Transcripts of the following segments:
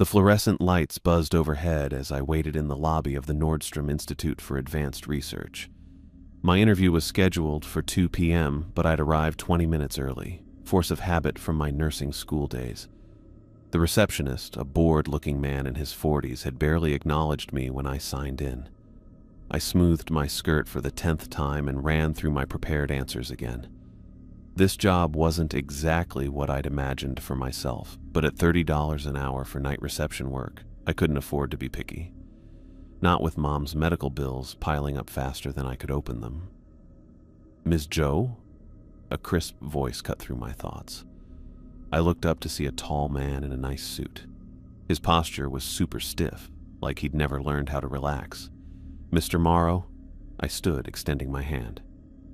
The fluorescent lights buzzed overhead as I waited in the lobby of the Nordstrom Institute for Advanced Research. My interview was scheduled for 2 p.m., but I'd arrived 20 minutes early, force of habit from my nursing school days. The receptionist, a bored-looking man in his 40s, had barely acknowledged me when I signed in. I smoothed my skirt for the 10th time and ran through my prepared answers again. This job wasn't exactly what I'd imagined for myself, but at $30 an hour for night reception work, I couldn't afford to be picky. Not with Mom's medical bills piling up faster than I could open them. "Ms. Joe?" A crisp voice cut through my thoughts. I looked up to see a tall man in a nice suit. His posture was super stiff, like he'd never learned how to relax. "Mr. Morrow?" I stood, extending my hand.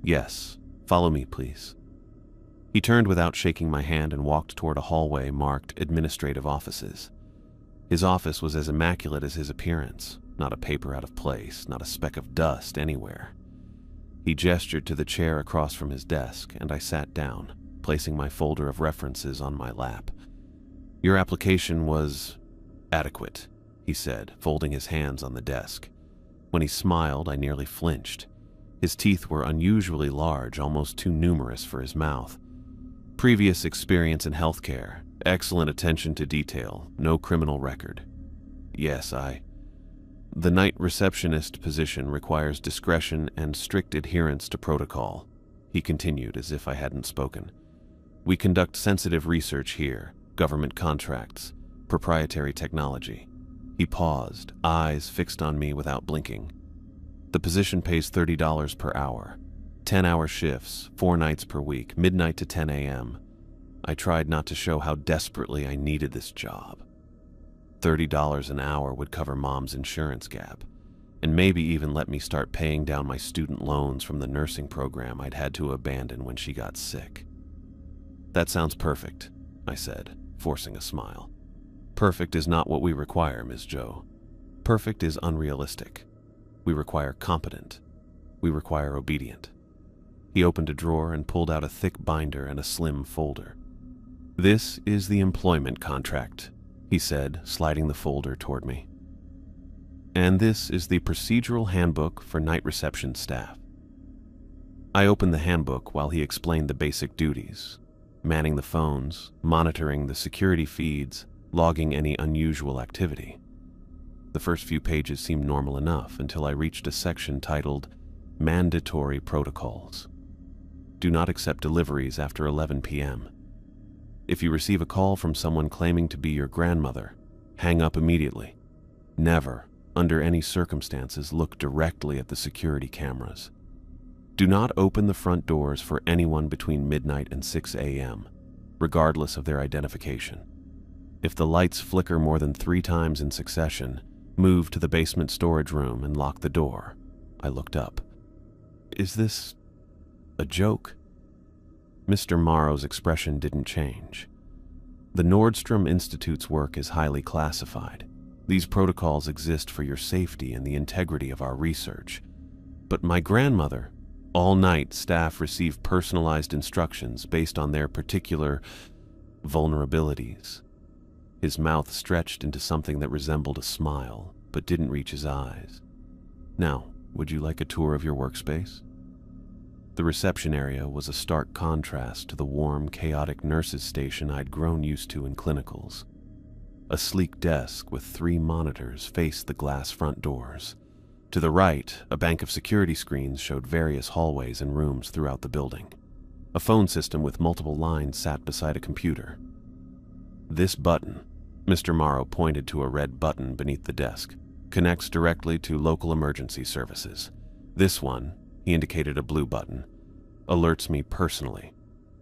"Yes, follow me, please." He turned without shaking my hand and walked toward a hallway marked Administrative Offices. His office was as immaculate as his appearance, not a paper out of place, not a speck of dust anywhere. He gestured to the chair across from his desk, and I sat down, placing my folder of references on my lap. "Your application was adequate," he said, folding his hands on the desk. When he smiled, I nearly flinched. His teeth were unusually large, almost too numerous for his mouth. "Previous experience in healthcare, excellent attention to detail, no criminal record." "Yes, The night receptionist position requires discretion and strict adherence to protocol," he continued as if I hadn't spoken. "We conduct sensitive research here, government contracts, proprietary technology." He paused, eyes fixed on me without blinking. "The position pays $30 per hour. 10-hour shifts, 4 nights per week, midnight to 10 a.m. I tried not to show how desperately I needed this job. $30 an hour would cover Mom's insurance gap, and maybe even let me start paying down my student loans from the nursing program I'd had to abandon when she got sick. "That sounds perfect," I said, forcing a smile. "Perfect is not what we require, Ms. Joe. Perfect is unrealistic. We require competent. We require obedient." He opened a drawer and pulled out a thick binder and a slim folder. "This is the employment contract," he said, sliding the folder toward me. "And this is the procedural handbook for night reception staff." I opened the handbook while he explained the basic duties: manning the phones, monitoring the security feeds, logging any unusual activity. The first few pages seemed normal enough until I reached a section titled Mandatory Protocols. "Do not accept deliveries after 11 p.m. If you receive a call from someone claiming to be your grandmother, hang up immediately. Never, under any circumstances, look directly at the security cameras. Do not open the front doors for anyone between midnight and 6 a.m., regardless of their identification. If the lights flicker more than 3 times in succession, move to the basement storage room and lock the door." I looked up. "Is this a joke?" Mr. Morrow's expression didn't change. "The Nordstrom Institute's work is highly classified. These protocols exist for your safety and the integrity of our research. But my grandmother, all night staff receive personalized instructions based on their particular vulnerabilities." His mouth stretched into something that resembled a smile, but didn't reach his eyes. "Now, would you like a tour of your workspace?" The reception area was a stark contrast to the warm, chaotic nurses' station I'd grown used to in clinicals. A sleek desk with 3 monitors faced the glass front doors. To the right, a bank of security screens showed various hallways and rooms throughout the building. A phone system with multiple lines sat beside a computer. "This button," Mr. Morrow pointed to a red button beneath the desk, "connects directly to local emergency services. This one," he indicated a blue button, "alerts me personally.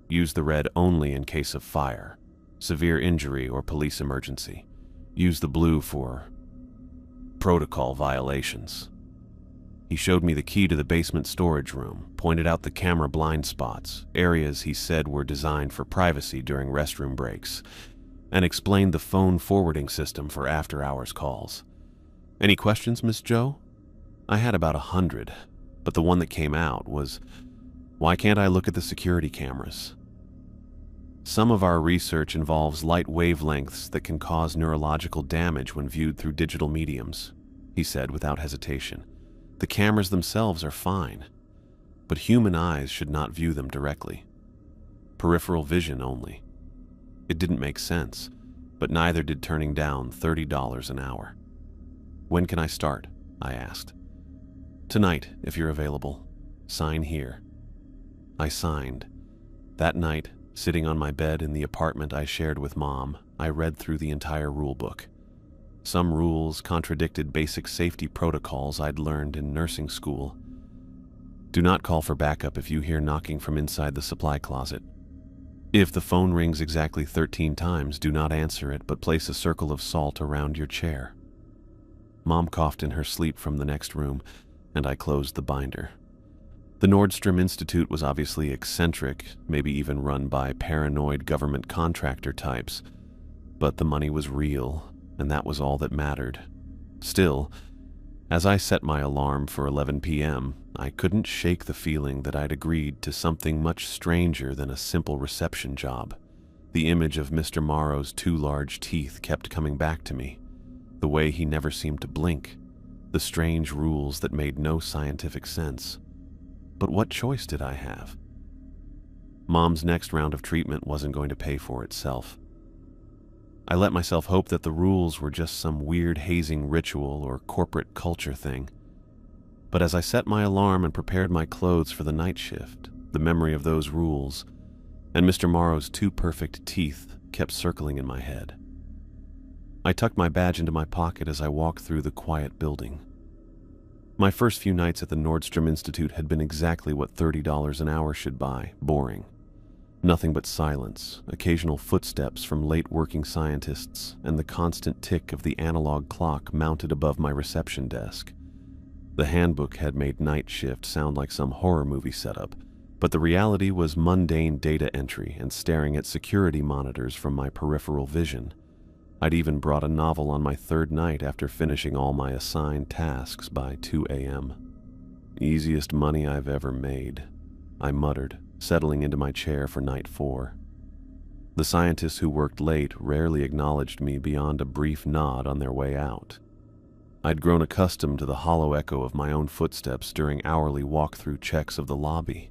Use the red only in case of fire, severe injury, or police emergency. Use the blue for protocol violations." He showed me the key to the basement storage room, pointed out the camera blind spots, areas he said were designed for privacy during restroom breaks, and explained the phone forwarding system for after-hours calls. "Any questions, Miss Joe?" I had about 100, but the one that came out was, "Why can't I look at the security cameras?" Some of our research involves light wavelengths that can cause neurological damage when viewed through digital mediums, he said without hesitation. The cameras themselves are fine, but human eyes should not view them directly. Peripheral vision only. It didn't make sense, but neither did turning down $30 an hour. When can I start? I asked. Tonight, if you're available. Sign here. I signed. That night, sitting on my bed in the apartment I shared with Mom, I read through the entire rulebook. Some rules contradicted basic safety protocols I'd learned in nursing school. Do not call for backup if you hear knocking from inside the supply closet. If the phone rings exactly 13 times, do not answer it, but place a circle of salt around your chair. Mom coughed in her sleep from the next room, and I closed the binder. The Nordstrom Institute was obviously eccentric, maybe even run by paranoid government contractor types, but the money was real, and that was all that mattered. Still, as I set my alarm for 11 p.m., I couldn't shake the feeling that I'd agreed to something much stranger than a simple reception job. The image of Mr. Morrow's 2 large teeth kept coming back to me, the way he never seemed to blink, the strange rules that made no scientific sense. But what choice did I have? Mom's next round of treatment wasn't going to pay for itself. I let myself hope that the rules were just some weird hazing ritual or corporate culture thing. But as I set my alarm and prepared my clothes for the night shift, the memory of those rules and Mr. Morrow's 2 perfect teeth kept circling in my head. I tucked my badge into my pocket as I walked through the quiet building. My first few nights at the Nordstrom Institute had been exactly what $30 an hour should buy, boring. Nothing but silence, occasional footsteps from late working scientists, and the constant tick of the analog clock mounted above my reception desk. The handbook had made night shift sound like some horror movie setup, but the reality was mundane data entry and staring at security monitors from my peripheral vision. I'd even brought a novel on my 3rd night after finishing all my assigned tasks by 2 a.m. Easiest money I've ever made, I muttered, settling into my chair for night 4. The scientists who worked late rarely acknowledged me beyond a brief nod on their way out. I'd grown accustomed to the hollow echo of my own footsteps during hourly walk-through checks of the lobby.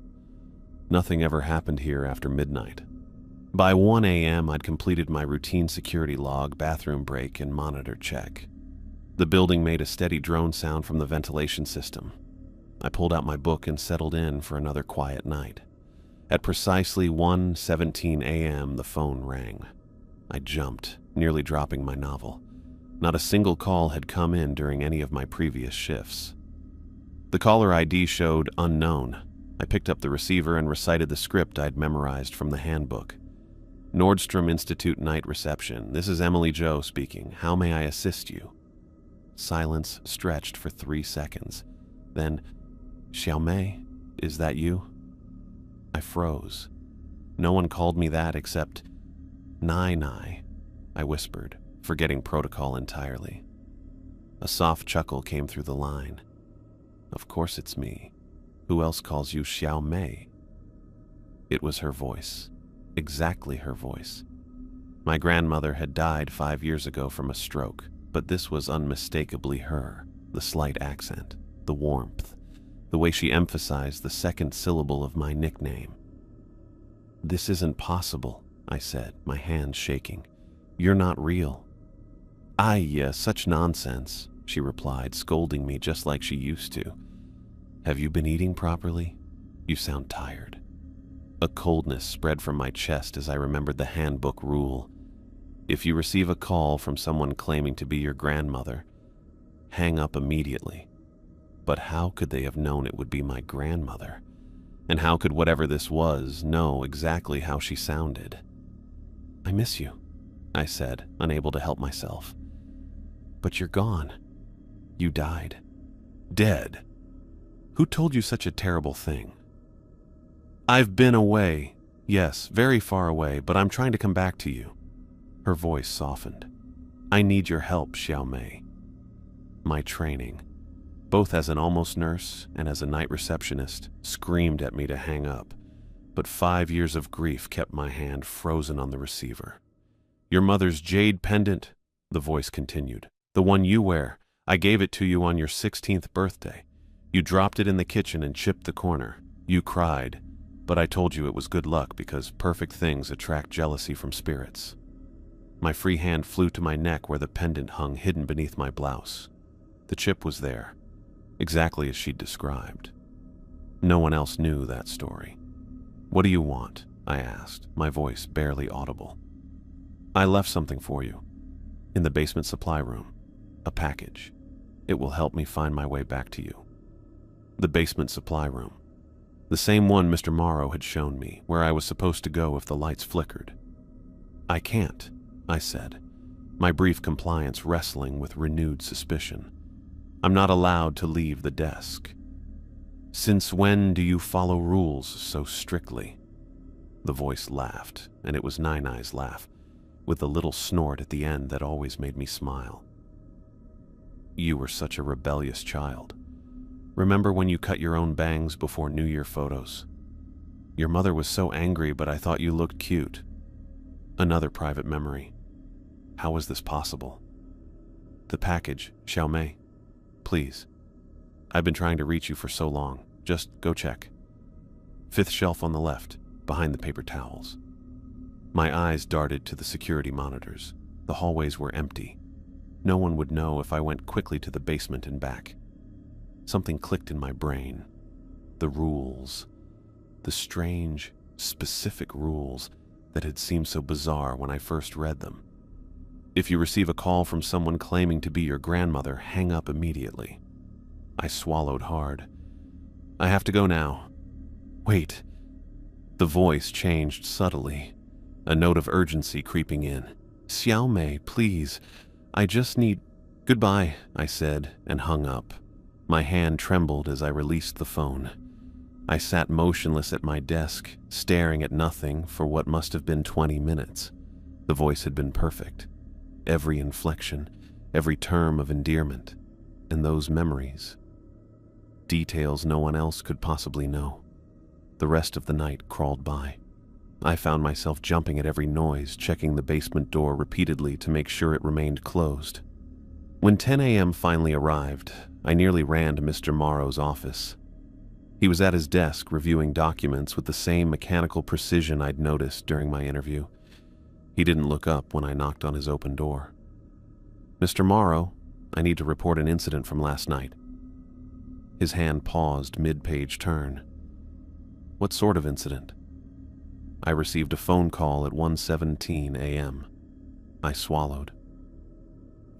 Nothing ever happened here after midnight. By 1 a.m., I'd completed my routine security log, bathroom break, and monitor check. The building made a steady drone sound from the ventilation system. I pulled out my book and settled in for another quiet night. At precisely 1:17 a.m., the phone rang. I jumped, nearly dropping my novel. Not a single call had come in during any of my previous shifts. The caller ID showed unknown. I picked up the receiver and recited the script I'd memorized from the handbook. Nordstrom Institute Night Reception. This is Emily Jo speaking. How may I assist you? Silence stretched for 3 seconds. Then, Xiaomei, is that you? I froze. No one called me that except Nai, I whispered, forgetting protocol entirely. A soft chuckle came through the line. Of course it's me. Who else calls you Xiaomei? It was her voice. Exactly her voice. My grandmother had died 5 years ago from a stroke, but this was unmistakably her. The slight accent, the warmth, the way she emphasized the second syllable of my nickname. This isn't possible, I said, my hands shaking. You're not real. Ay, such nonsense, she replied, scolding me just like she used to. Have you been eating properly? You sound tired. A coldness spread from my chest as I remembered the handbook rule. If you receive a call from someone claiming to be your grandmother, hang up immediately. But how could they have known it would be my grandmother? And how could whatever this was know exactly how she sounded? I miss you, I said, unable to help myself. But you're gone. You died. Dead. Who told you such a terrible thing? I've been away. Yes, very far away, but I'm trying to come back to you. Her voice softened. I need your help, Xiaomei. My training, both as an almost nurse and as a night receptionist, screamed at me to hang up. but 5 years of grief kept my hand frozen on the receiver. "Your mother's jade pendant," the voice continued. "The one you wear. I gave it to you on your 16th birthday. You dropped it in the kitchen and chipped the corner. You cried, but I told you it was good luck because perfect things attract jealousy from spirits." My free hand flew to my neck where the pendant hung hidden beneath my blouse. The chip was there, exactly as she'd described. No one else knew that story. "What do you want?" I asked, my voice barely audible. "I left something for you. In the basement supply room. A package. It will help me find my way back to you." The basement supply room. The same one Mr. Morrow had shown me, where I was supposed to go if the lights flickered. "I can't," I said, my brief compliance wrestling with renewed suspicion. "I'm not allowed to leave the desk." "Since when do you follow rules so strictly?" The voice laughed, and it was Nine-Eyes' laugh, with the little snort at the end that always made me smile. "You were such a rebellious child. Remember when you cut your own bangs before New Year photos? Your mother was so angry, but I thought you looked cute. Another private memory. How was this possible? The package, Xiaomei. Please. I've been trying to reach you for so long. Just go check. 5th shelf on the left, behind the paper towels." My eyes darted to the security monitors. The hallways were empty. No one would know if I went quickly to the basement and back. Something clicked in my brain. The rules. The strange, specific rules that had seemed so bizarre when I first read them. If you receive a call from someone claiming to be your grandmother, hang up immediately. I swallowed hard. "I have to go now." "Wait." The voice changed subtly, a note of urgency creeping in. "Xiaomei, please. I just need—" "Goodbye," I said, and hung up. My hand trembled as I released the phone. I sat motionless at my desk, staring at nothing for what must have been 20 minutes. The voice had been perfect. Every inflection, every term of endearment, and those memories. Details no one else could possibly know. The rest of the night crawled by. I found myself jumping at every noise, checking the basement door repeatedly to make sure it remained closed. When 10 a.m. finally arrived, I nearly ran to Mr. Morrow's office. He was at his desk reviewing documents with the same mechanical precision I'd noticed during my interview. He didn't look up when I knocked on his open door. "Mr. Morrow, I need to report an incident from last night." His hand paused mid-page turn. "What sort of incident?" "I received a phone call at 1:17 a.m. I swallowed.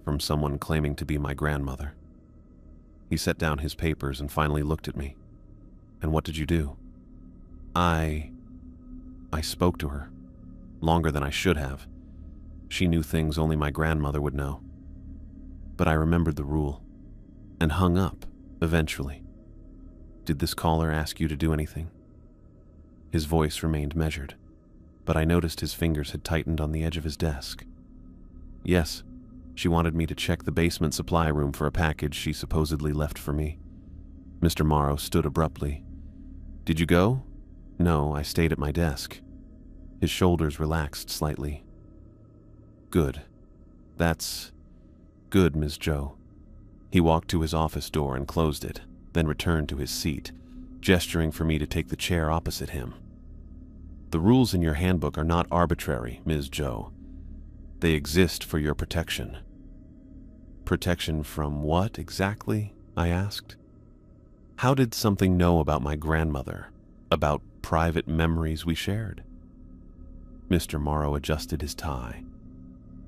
From someone claiming to be my grandmother." He set down his papers and finally looked at me. "And what did you do?" I spoke to her. Longer than I should have. She knew things only my grandmother would know. But I remembered the rule, and hung up, eventually. "Did this caller ask you to do anything?" His voice remained measured, but I noticed his fingers had tightened on the edge of his desk. "Yes, she wanted me to check the basement supply room for a package she supposedly left for me." Mr. Morrow stood abruptly. "Did you go?" "No, I stayed at my desk." His shoulders relaxed slightly. "Good. That's good, Ms. Zhou." He walked to his office door and closed it, then returned to his seat, gesturing for me to take the chair opposite him. "The rules in your handbook are not arbitrary, Ms. Zhou. They exist for your protection." "Protection from what exactly?" I asked. How did something know about my grandmother, about private memories we shared? Mr. Morrow adjusted his tie.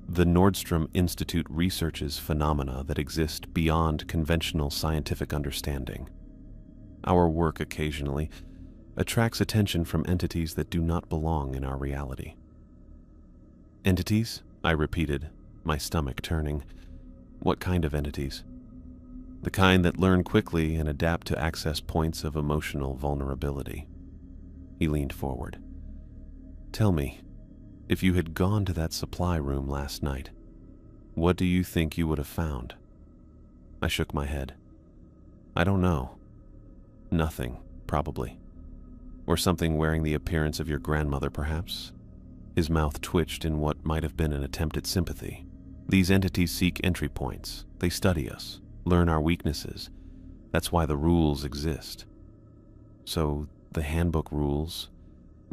"The Nordstrom Institute researches phenomena that exist beyond conventional scientific understanding. Our work occasionally attracts attention from entities that do not belong in our reality." "Entities?" I repeated, my stomach turning. "What kind of entities?" "The kind that learn quickly and adapt to access points of emotional vulnerability." He leaned forward. "Tell me, if you had gone to that supply room last night, what do you think you would have found?" I shook my head. "I don't know. Nothing, probably. Or something wearing the appearance of your grandmother, perhaps? His mouth twitched in what might have been an attempt at sympathy. These entities seek entry points. They study us, learn our weaknesses. That's why the rules exist. So, the handbook rules,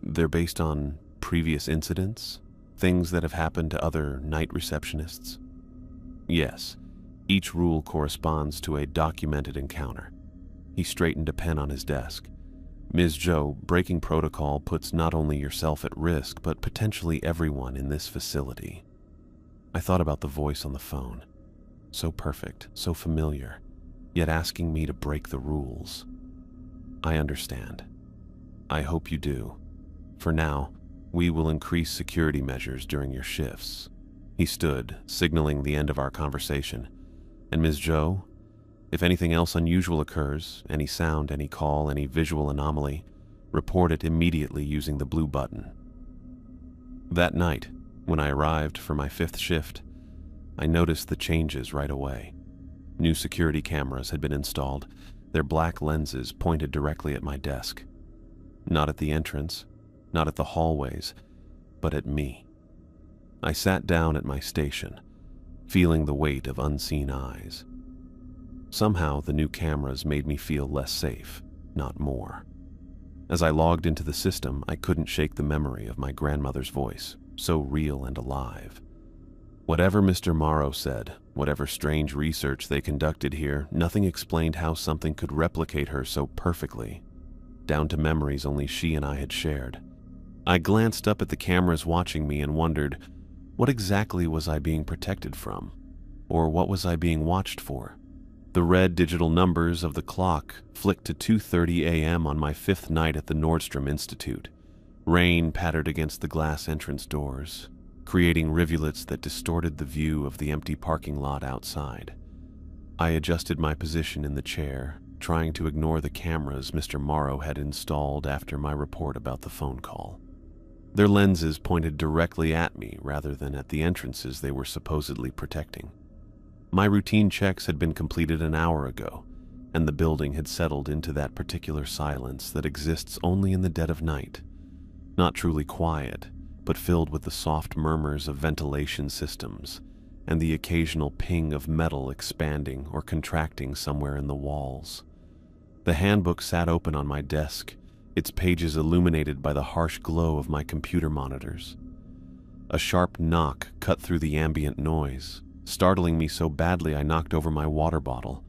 they're based on previous incidents? Things that have happened to other night receptionists? Yes, each rule corresponds to a documented encounter. He straightened a pen on his desk. Ms. Joe, breaking protocol puts not only yourself at risk, but potentially everyone in this facility. I thought about the voice on the phone. So perfect, so familiar, yet asking me to break the rules. I understand. I hope you do. For now, we will increase security measures during your shifts. He stood, signaling the end of our conversation. And Ms. Joe, if anything else unusual occurs, any sound, any call, any visual anomaly, report it immediately using the blue button. That night, when I arrived for my 5th shift, I noticed the changes right away. New security cameras had been installed, their black lenses pointed directly at my desk. Not at the entrance, not at the hallways, but at me. I sat down at my station, feeling the weight of unseen eyes. Somehow, the new cameras made me feel less safe, not more. As I logged into the system, I couldn't shake the memory of my grandmother's voice, so real and alive. Whatever Mr. Morrow said, whatever strange research they conducted here, nothing explained how something could replicate her so perfectly, down to memories only she and I had shared. I glanced up at the cameras watching me and wondered, what exactly was I being protected from? Or what was I being watched for? The red digital numbers of the clock flicked to 2:30 a.m. on my 5th night at the Nordstrom Institute. Rain pattered against the glass entrance doors, creating rivulets that distorted the view of the empty parking lot outside. I adjusted my position in the chair, trying to ignore the cameras Mr. Morrow had installed after my report about the phone call. Their lenses pointed directly at me rather than at the entrances they were supposedly protecting. My routine checks had been completed an hour ago, and the building had settled into that particular silence that exists only in the dead of night. Not truly quiet, but filled with the soft murmurs of ventilation systems and the occasional ping of metal expanding or contracting somewhere in the walls. The handbook sat open on my desk, its pages illuminated by the harsh glow of my computer monitors. A sharp knock cut through the ambient noise, startling me so badly I knocked over my water bottle.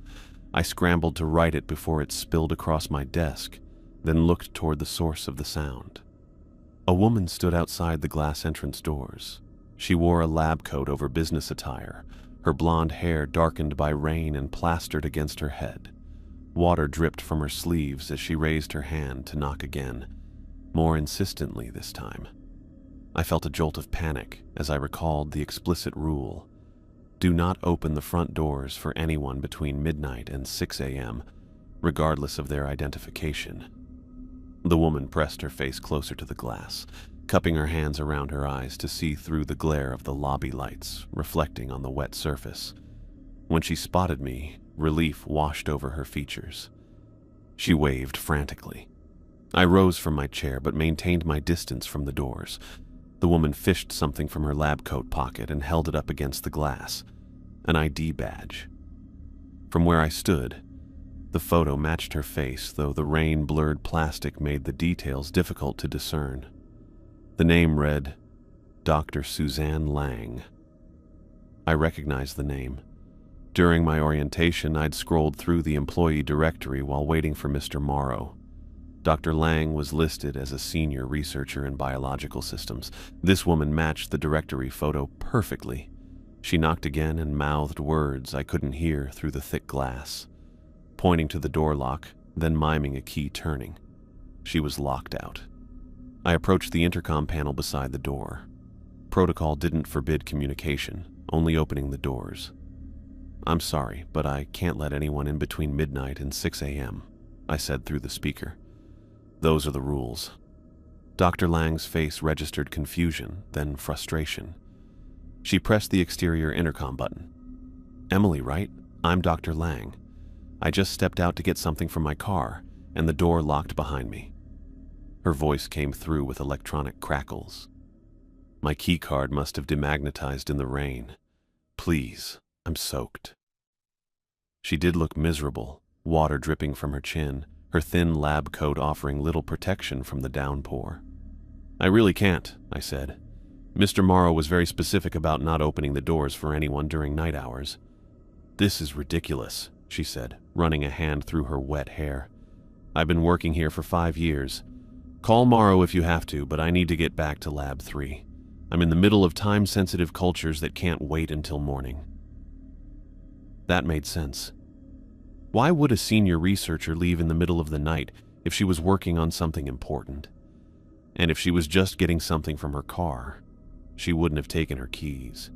I scrambled to right it before it spilled across my desk, then looked toward the source of the sound. A woman stood outside the glass entrance doors. She wore a lab coat over business attire, her blonde hair darkened by rain and plastered against her head. Water dripped from her sleeves as she raised her hand to knock again, more insistently this time. I felt a jolt of panic as I recalled the explicit rule: do not open the front doors for anyone between midnight and 6 a.m., regardless of their identification. The woman pressed her face closer to the glass, cupping her hands around her eyes to see through the glare of the lobby lights reflecting on the wet surface. When she spotted me, relief washed over her features. She waved frantically. I rose from my chair but maintained my distance from the doors. The woman fished something from her lab coat pocket and held it up against the glass. An ID badge. From where I stood, the photo matched her face, though the rain-blurred plastic made the details difficult to discern. The name read, Dr. Suzanne Lang. I recognized the name. During my orientation, I'd scrolled through the employee directory while waiting for Mr. Morrow. Dr. Lang was listed as a senior researcher in biological systems. This woman matched the directory photo perfectly. She knocked again and mouthed words I couldn't hear through the thick glass, pointing to the door lock, then miming a key turning. She was locked out. I approached the intercom panel beside the door. Protocol didn't forbid communication, only opening the doors. "I'm sorry, but I can't let anyone in between midnight and 6 a.m., I said through the speaker. "Those are the rules." Dr. Lang's face registered confusion, then frustration. She pressed the exterior intercom button. "Emily, right? I'm Dr. Lang. I just stepped out to get something from my car, and the door locked behind me." Her voice came through with electronic crackles. My keycard must have demagnetized in the rain. Please, I'm soaked. She did look miserable, water dripping from her chin, her thin lab coat offering little protection from the downpour. I really can't, I said. Mr. Morrow was very specific about not opening the doors for anyone during night hours. This is ridiculous, she said, running a hand through her wet hair. I've been working here for 5 years. Call Morrow if you have to, but I need to get back to Lab 3. I'm in the middle of time-sensitive cultures that can't wait until morning. That made sense. Why would a senior researcher leave in the middle of the night if she was working on something important? And if she was just getting something from her car, she wouldn't have taken her keys.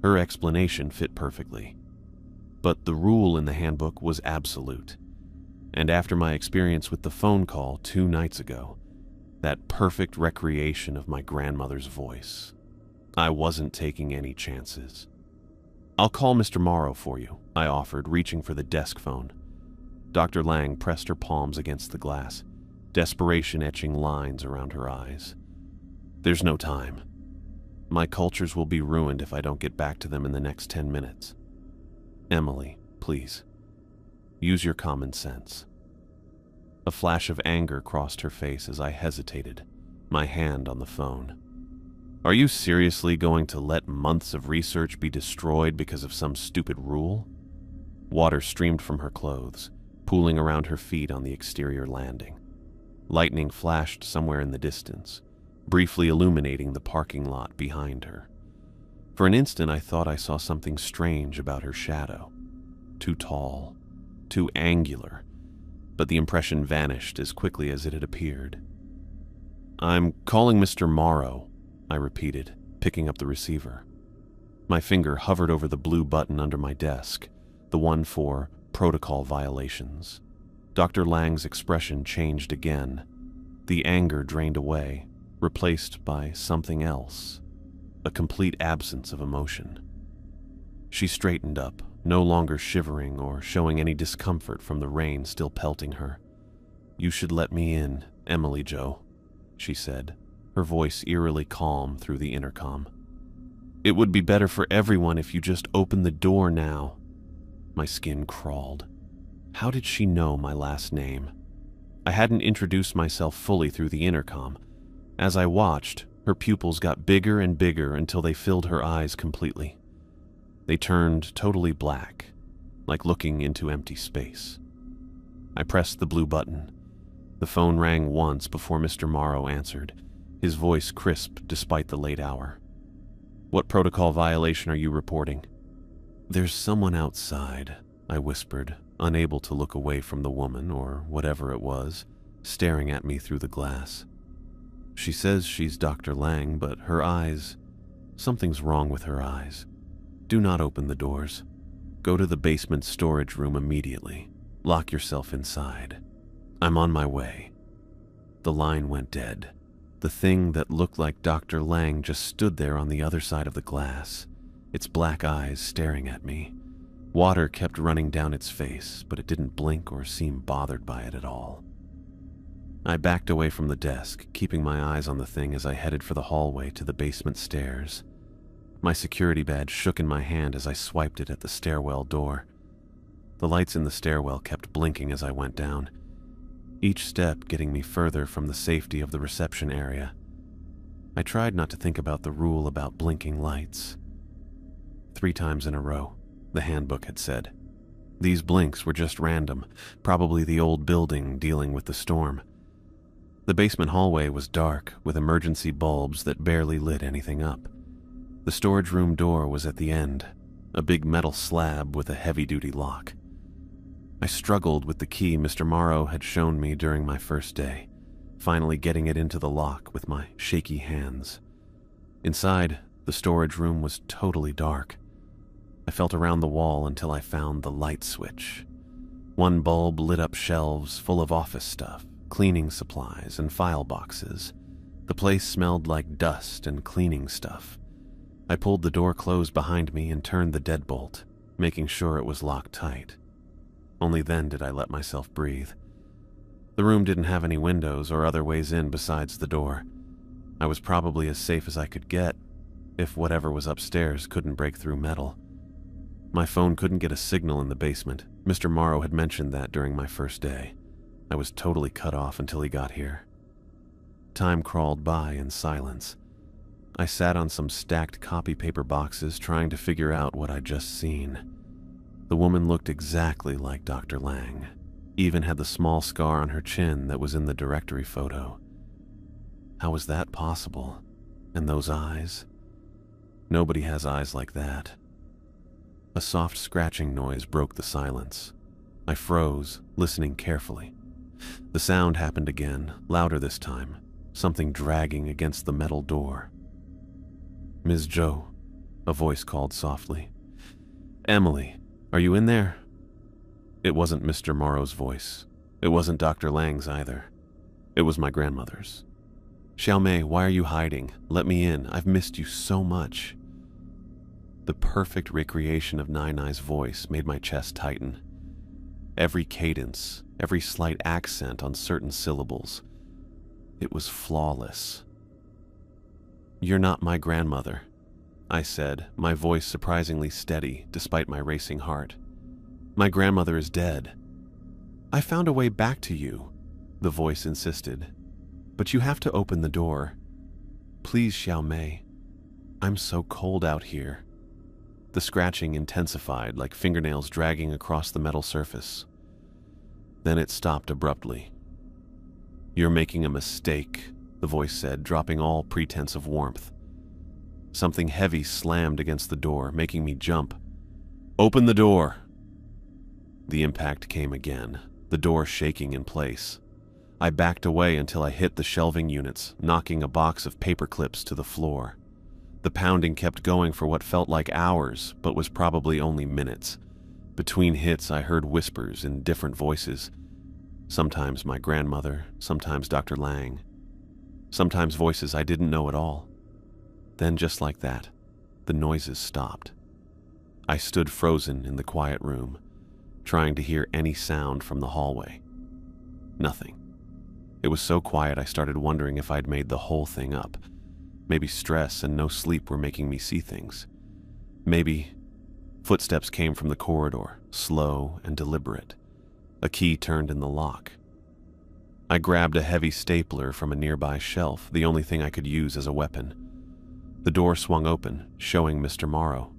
Her explanation fit perfectly. But the rule in the handbook was absolute. And after my experience with the phone call 2 nights ago, that perfect recreation of my grandmother's voice, I wasn't taking any chances. I'll call Mr. Morrow for you, I offered, reaching for the desk phone. Dr. Lang pressed her palms against the glass, desperation etching lines around her eyes. There's no time. My cultures will be ruined if I don't get back to them in the next 10 minutes. Emily, please. Use your common sense. A flash of anger crossed her face as I hesitated, my hand on the phone. Are you seriously going to let months of research be destroyed because of some stupid rule? Water streamed from her clothes, pooling around her feet on the exterior landing. Lightning flashed somewhere in the distance, briefly illuminating the parking lot behind her. For an instant, I thought I saw something strange about her shadow. Too tall, too angular, but the impression vanished as quickly as it had appeared. I'm calling Mr. Morrow, I repeated, picking up the receiver. My finger hovered over the blue button under my desk, the one for protocol violations. Dr. Lang's expression changed again. The anger drained away, replaced by something else, a complete absence of emotion. She straightened up, no longer shivering or showing any discomfort from the rain still pelting her. You should let me in, Emily Jo, she said, her voice eerily calm through the intercom. It would be better for everyone if you just opened the door now. My skin crawled. How did she know my last name? I hadn't introduced myself fully through the intercom. As I watched, her pupils got bigger and bigger until they filled her eyes completely. They turned totally black, like looking into empty space. I pressed the blue button. The phone rang once before Mr. Morrow answered, his voice crisp despite the late hour. What protocol violation are you reporting? There's someone outside, I whispered, unable to look away from the woman, or whatever it was, staring at me through the glass. She says she's Dr. Lang, but her eyes... Something's wrong with her eyes. Do not open the doors. Go to the basement storage room immediately. Lock yourself inside. I'm on my way. The line went dead. The thing that looked like Dr. Lang just stood there on the other side of the glass, its black eyes staring at me. Water kept running down its face, but it didn't blink or seem bothered by it at all. I backed away from the desk, keeping my eyes on the thing as I headed for the hallway to the basement stairs. My security badge shook in my hand as I swiped it at the stairwell door. The lights in the stairwell kept blinking as I went down, each step getting me further from the safety of the reception area. I tried not to think about the rule about blinking lights. 3 times in a row, the handbook had said. These blinks were just random, probably the old building dealing with the storm. The basement hallway was dark, with emergency bulbs that barely lit anything up. The storage room door was at the end, a big metal slab with a heavy-duty lock. I struggled with the key Mr. Morrow had shown me during my first day, finally getting it into the lock with my shaky hands. Inside, the storage room was totally dark. I felt around the wall until I found the light switch. One bulb lit up shelves full of office stuff, cleaning supplies, and file boxes. The place smelled like dust and cleaning stuff. I pulled the door closed behind me and turned the deadbolt, making sure it was locked tight. Only then did I let myself breathe. The room didn't have any windows or other ways in besides the door. I was probably as safe as I could get, if whatever was upstairs couldn't break through metal. My phone couldn't get a signal in the basement. Mr. Morrow had mentioned that during my first day. I was totally cut off until he got here. Time crawled by in silence. I sat on some stacked copy paper boxes trying to figure out what I'd just seen. The woman looked exactly like Dr. Lang, even had the small scar on her chin that was in the directory photo. How was that possible? And those eyes? Nobody has eyes like that. A soft scratching noise broke the silence. I froze, listening carefully. The sound happened again, louder this time, something dragging against the metal door. "Ms. Joe," a voice called softly. "Emily, are you in there?" It wasn't Mr. Morrow's voice. It wasn't Dr. Lang's either. It was my grandmother's. "Xiaomei, why are you hiding? Let me in. I've missed you so much." The perfect recreation of Nai-Nai's voice made my chest tighten. Every cadence, every slight accent on certain syllables. It was flawless. "You're not my grandmother," I said, my voice surprisingly steady despite my racing heart. "My grandmother is dead." "I found a way back to you," the voice insisted. "But you have to open the door. Please, Xiaomei. I'm so cold out here." The scratching intensified like fingernails dragging across the metal surface. Then it stopped abruptly. "You're making a mistake," the voice said, dropping all pretense of warmth. Something heavy slammed against the door, making me jump. "Open the door!" The impact came again, the door shaking in place. I backed away until I hit the shelving units, knocking a box of paper clips to the floor. The pounding kept going for what felt like hours, but was probably only minutes. Between hits, I heard whispers in different voices. Sometimes my grandmother, sometimes Dr. Lang. Sometimes voices I didn't know at all. Then just like that, the noises stopped. I stood frozen in the quiet room, trying to hear any sound from the hallway. Nothing. It was so quiet I started wondering if I'd made the whole thing up. Maybe stress and no sleep were making me see things. Maybe footsteps came from the corridor, slow and deliberate. A key turned in the lock. I grabbed a heavy stapler from a nearby shelf, the only thing I could use as a weapon. The door swung open, showing Mr. Morrow.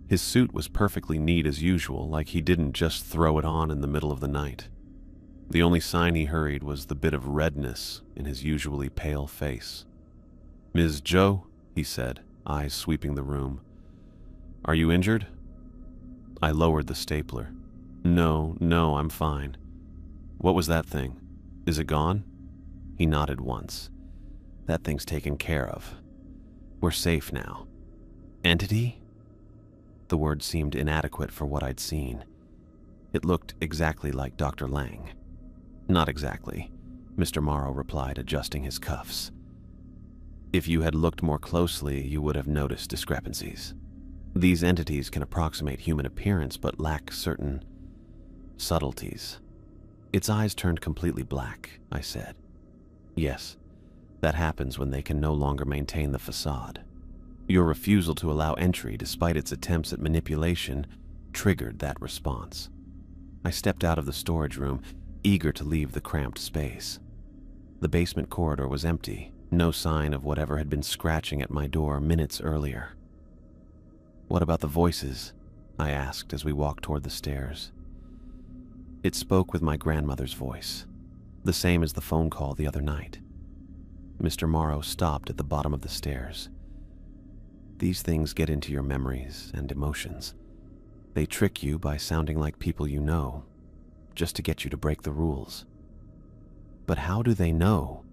His suit was perfectly neat as usual, like he didn't just throw it on in the middle of the night. The only sign he hurried was the bit of redness in his usually pale face. "Ms. Joe," he said, eyes sweeping the room. "Are you injured?" I lowered the stapler. No, I'm fine." "What was that thing? Is it gone?" He nodded once. "That thing's taken care of. We're safe now." "Entity?" The word seemed inadequate for what I'd seen. It looked exactly like Dr. Lang. "Not exactly," Mr. Morrow replied, adjusting his cuffs. "If you had looked more closely, you would have noticed discrepancies. These entities can approximate human appearance but lack certain subtleties." Its eyes turned completely black, I said. "Yes, that happens when they can no longer maintain the facade. Your refusal to allow entry despite its attempts at manipulation triggered that response." I stepped out of the storage room, eager to leave the cramped space. The basement corridor was empty, no sign of whatever had been scratching at my door minutes earlier. "What about the voices?" I asked as we walked toward the stairs. It spoke with my grandmother's voice, the same as the phone call the other night. Mr. Morrow stopped at the bottom of the stairs. "These things get into your memories and emotions. They trick you by sounding like people you know, just to get you to break the rules. But how do they know?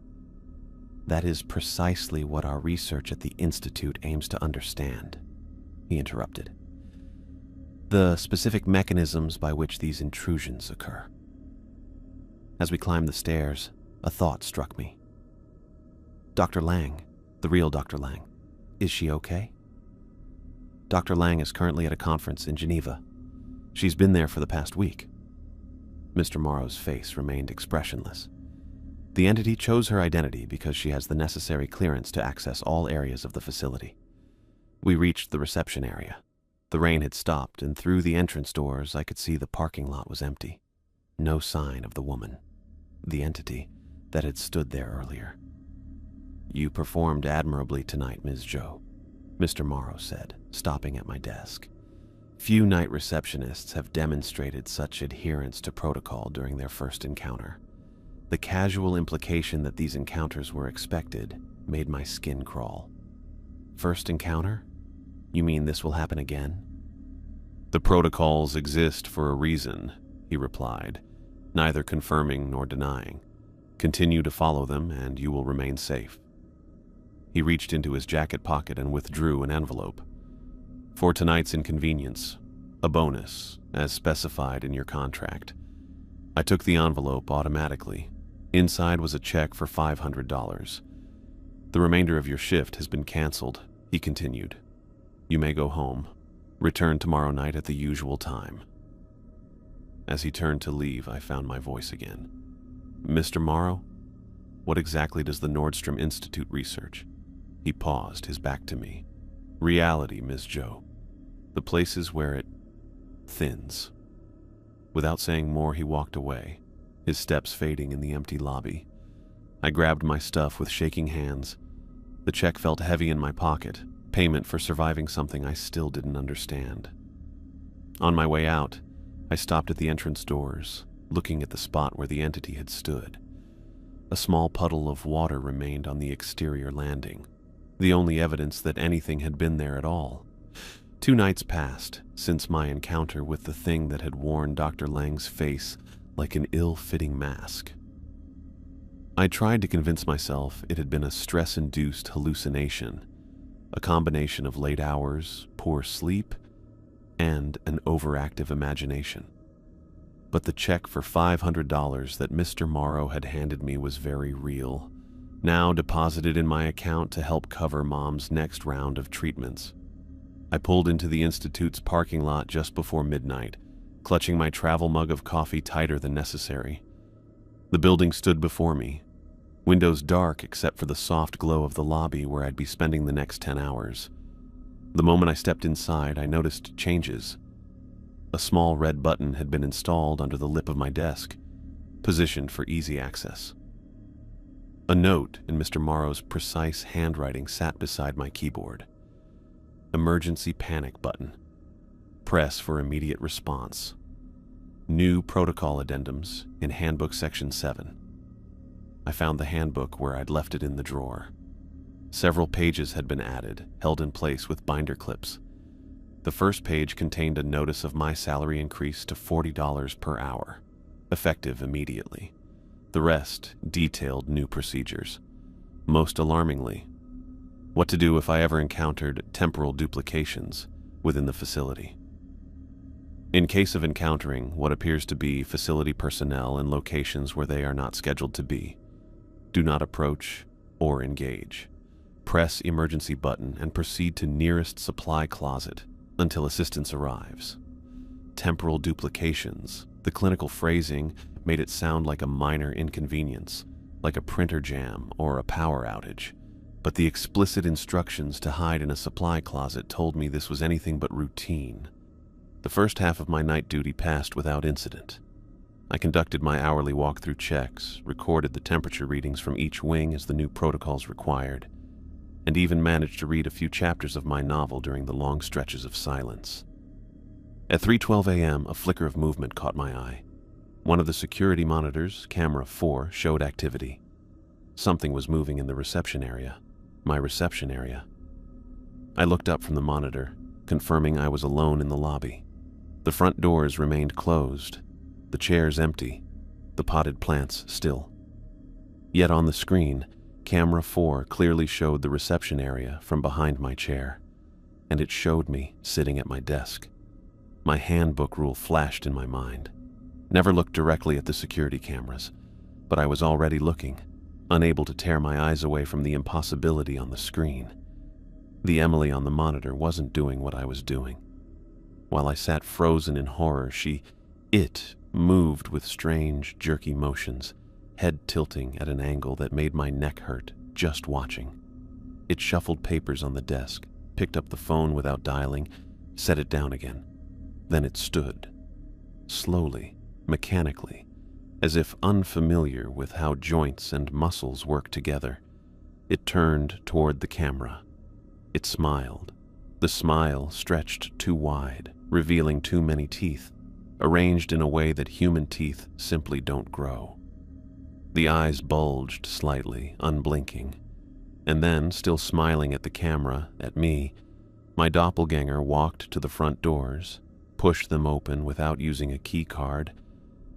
That is precisely what our research at the Institute aims to understand," he interrupted. "The specific mechanisms by which these intrusions occur." As we climbed the stairs, a thought struck me. "Dr. Lang, the real Dr. Lang, is she okay?" "Dr. Lang is currently at a conference in Geneva. She's been there for the past week." Mr. Morrow's face remained expressionless. The entity chose her identity because she has the necessary clearance to access all areas of the facility. We reached the reception area. The rain had stopped, and through the entrance doors I could see the parking lot was empty. No sign of the woman, the entity, that had stood there earlier. "You performed admirably tonight, Ms. Joe," Mr. Morrow said, stopping at my desk. "Few night receptionists have demonstrated such adherence to protocol during their first encounter." The casual implication that these encounters were expected made my skin crawl. "First encounter? You mean this will happen again?" "The protocols exist for a reason," he replied, neither confirming nor denying. "Continue to follow them and you will remain safe." He reached into his jacket pocket and withdrew an envelope. "For tonight's inconvenience, a bonus, as specified in your contract." I took the envelope automatically. Inside was a check for $500. "The remainder of your shift has been canceled," he continued. "You may go home. Return tomorrow night at the usual time." As he turned to leave, I found my voice again. "Mr. Morrow, what exactly does the Nordstrom Institute research?" He paused, his back to me. "Reality, Ms. Joe. The places where it thins." Without saying more, he walked away, his steps fading in the empty lobby. I grabbed my stuff with shaking hands. The check felt heavy in my pocket, payment for surviving something I still didn't understand. On my way out, I stopped at the entrance doors, looking at the spot where the entity had stood. A small puddle of water remained on the exterior landing, the only evidence that anything had been there at all. 2 nights passed since my encounter with the thing that had worn Dr. Lang's face like an ill-fitting mask. I tried to convince myself it had been a stress-induced hallucination, a combination of late hours, poor sleep, and an overactive imagination. But the check for $500 that Mr. Morrow had handed me was very real, now deposited in my account to help cover Mom's next round of treatments. I pulled into the Institute's parking lot just before midnight, clutching my travel mug of coffee tighter than necessary. The building stood before me, windows dark except for the soft glow of the lobby where I'd be spending the next 10 hours. The moment I stepped inside, I noticed changes. A small red button had been installed under the lip of my desk, positioned for easy access. A note in Mr. Morrow's precise handwriting sat beside my keyboard. Emergency panic button. Press for immediate response. New protocol addendums in Handbook Section 7. I found the handbook where I'd left it in the drawer. Several pages had been added, held in place with binder clips. The first page contained a notice of my salary increase to $40 per hour, effective immediately. The rest detailed new procedures. Most alarmingly, what to do if I ever encountered temporal duplications within the facility. In case of encountering what appears to be facility personnel in locations where they are not scheduled to be, do not approach or engage. Press emergency button and proceed to nearest supply closet until assistance arrives. Temporal duplications. The clinical phrasing made it sound like a minor inconvenience, like a printer jam or a power outage. But the explicit instructions to hide in a supply closet told me this was anything but routine. The first half of my night duty passed without incident. I conducted my hourly walkthrough checks, recorded the temperature readings from each wing as the new protocols required, and even managed to read a few chapters of my novel during the long stretches of silence. At 3:12 a.m., a flicker of movement caught my eye. One of the security monitors, camera 4, showed activity. Something was moving in the reception area. My reception area. I looked up from the monitor, confirming I was alone in the lobby. The front doors remained closed, the chairs empty, the potted plants still. Yet on the screen, camera 4 clearly showed the reception area from behind my chair, and it showed me sitting at my desk. My handbook rule flashed in my mind. Never looked directly at the security cameras, but I was already looking, unable to tear my eyes away from the impossibility on the screen. The Emily on the monitor wasn't doing what I was doing. While I sat frozen in horror, it moved with strange, jerky motions, head tilting at an angle that made my neck hurt just watching. It shuffled papers on the desk, picked up the phone without dialing, set it down again. Then it stood, slowly, mechanically, as if unfamiliar with how joints and muscles work together. It turned toward the camera. It smiled. The smile stretched too wide, revealing too many teeth, arranged in a way that human teeth simply don't grow. The eyes bulged slightly, unblinking. And then, still smiling at the camera, at me, my doppelganger walked to the front doors, pushed them open without using a key card,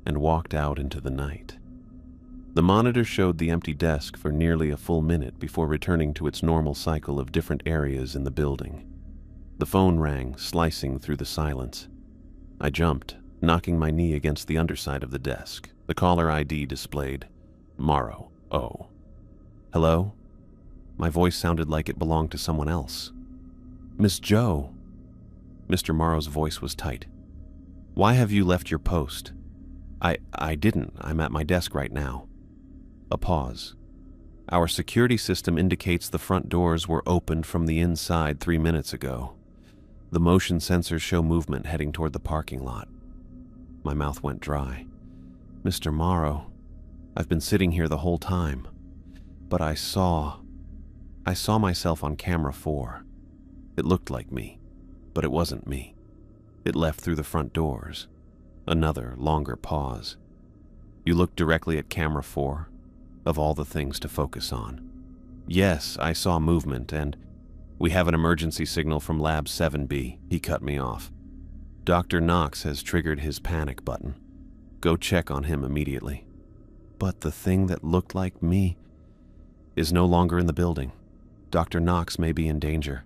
and walked out into the night. The monitor showed the empty desk for nearly a full minute before returning to its normal cycle of different areas in the building. The phone rang, slicing through the silence. I jumped, knocking my knee against the underside of the desk. The caller ID displayed, Morrow, O. Hello? My voice sounded like it belonged to someone else. Miss Joe. Mr. Morrow's voice was tight. Why have you left your post? I didn't. I'm at my desk right now. A pause. Our security system indicates the front doors were opened from the inside 3 minutes ago. The motion sensors show movement heading toward the parking lot. My mouth went dry. Mr. Morrow, I've been sitting here the whole time, but I saw myself on camera 4. It looked like me, but it wasn't me. It left through the front doors. Another, longer pause. You looked directly at camera 4, of all the things to focus on. Yes, I saw movement, and we have an emergency signal from Lab 7B. He cut me off. Dr. Knox has triggered his panic button. Go check on him immediately. But the thing that looked like me is no longer in the building. Dr. Knox may be in danger.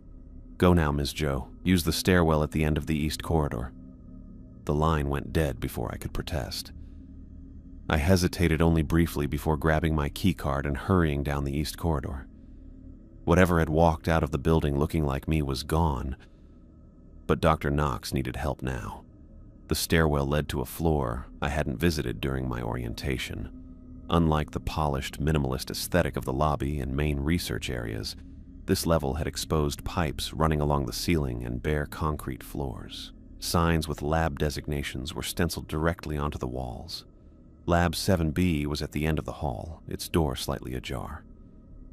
Go now, Ms. Joe. Use the stairwell at the end of the east corridor. The line went dead before I could protest. I hesitated only briefly before grabbing my keycard and hurrying down the east corridor. Whatever had walked out of the building looking like me was gone, but Dr. Knox needed help now. The stairwell led to a floor I hadn't visited during my orientation. Unlike the polished, minimalist aesthetic of the lobby and main research areas, this level had exposed pipes running along the ceiling and bare concrete floors. Signs with lab designations were stenciled directly onto the walls. Lab 7B was at the end of the hall, its door slightly ajar.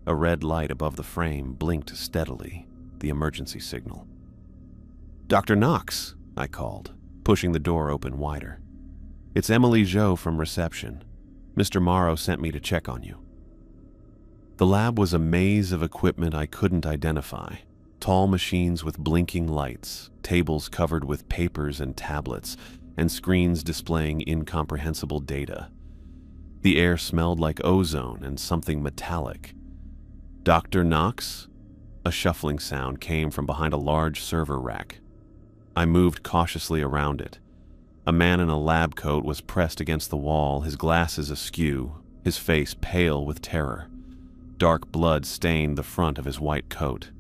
A red light above the frame blinked steadily, the emergency signal. Dr. Knox, I called, pushing the door open wider. It's Emily Joe from reception. Mr. Morrow sent me to check on you. The lab was a maze of equipment I couldn't identify. Tall machines with blinking lights, tables covered with papers and tablets, and screens displaying incomprehensible data. The air smelled like ozone and something metallic. Dr. Knox? A shuffling sound came from behind a large server rack. I moved cautiously around it. A man in a lab coat was pressed against the wall, his glasses askew, his face pale with terror. Dark blood stained the front of his white coat.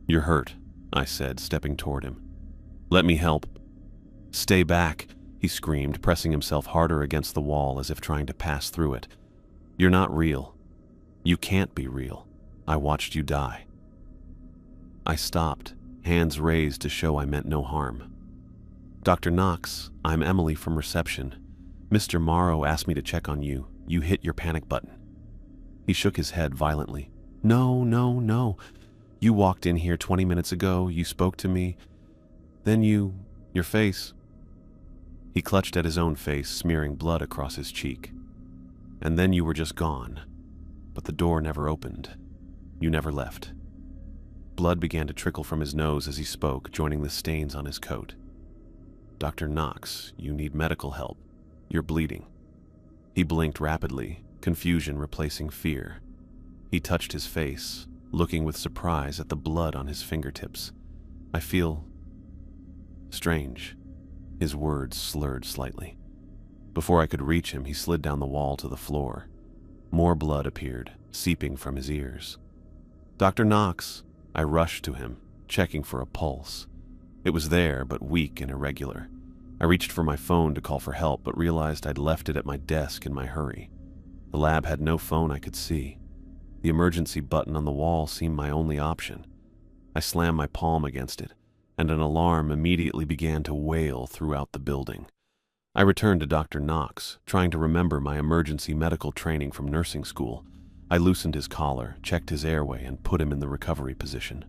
You're hurt, I said, stepping toward him. Let me help. Stay back, he screamed, pressing himself harder against the wall as if trying to pass through it. You're not real. You can't be real. I watched you die. I stopped, hands raised to show I meant no harm. Dr. Knox, I'm Emily from reception. Mr. Morrow asked me to check on you. You hit your panic button. He shook his head violently. No. You walked in here 20 minutes ago. You spoke to me. Then your face. He clutched at his own face, smearing blood across his cheek. And then you were just gone. But the door never opened. You never left. Blood began to trickle from his nose as he spoke, joining the stains on his coat. Dr. Knox, you need medical help. You're bleeding. He blinked rapidly, confusion replacing fear. He touched his face, looking with surprise at the blood on his fingertips. I feel strange. His words slurred slightly. Before I could reach him, he slid down the wall to the floor. More blood appeared, seeping from his ears. Dr. Knox, I rushed to him, checking for a pulse. It was there, but weak and irregular. I reached for my phone to call for help, but realized I'd left it at my desk in my hurry. The lab had no phone I could see. The emergency button on the wall seemed my only option. I slammed my palm against it, and an alarm immediately began to wail throughout the building. I returned to Dr. Knox, trying to remember my emergency medical training from nursing school. I loosened his collar, checked his airway, and put him in the recovery position.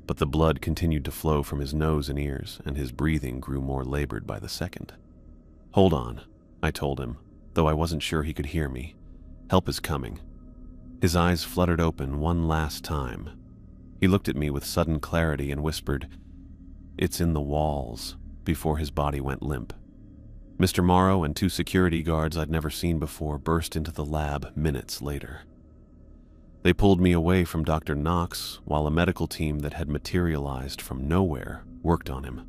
But the blood continued to flow from his nose and ears, and his breathing grew more labored by the second. "Hold on," I told him, though I wasn't sure he could hear me. "Help is coming." His eyes fluttered open one last time. He looked at me with sudden clarity and whispered, "It's in the walls," before his body went limp. Mr. Morrow and 2 security guards I'd never seen before burst into the lab minutes later. They pulled me away from Dr. Knox while a medical team that had materialized from nowhere worked on him.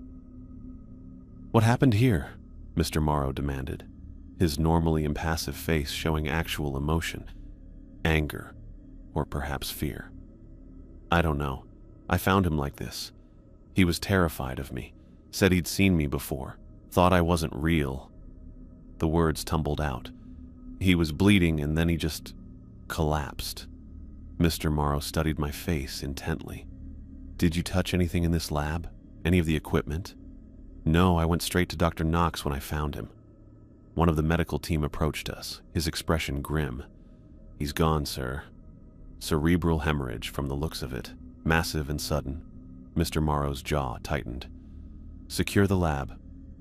"What happened here?" Mr. Morrow demanded, his normally impassive face showing actual emotion, anger, or perhaps fear. "I don't know. I found him like this. He was terrified of me, said he'd seen me before, thought I wasn't real." The words tumbled out. "He was bleeding and then he just collapsed." Mr. Morrow studied my face intently. "Did you touch anything in this lab? Any of the equipment?" "No, I went straight to Dr. Knox when I found him." One of the medical team approached us, his expression grim. "He's gone, sir. Cerebral hemorrhage from the looks of it. Massive and sudden." Mr. Morrow's jaw tightened. "Secure the lab.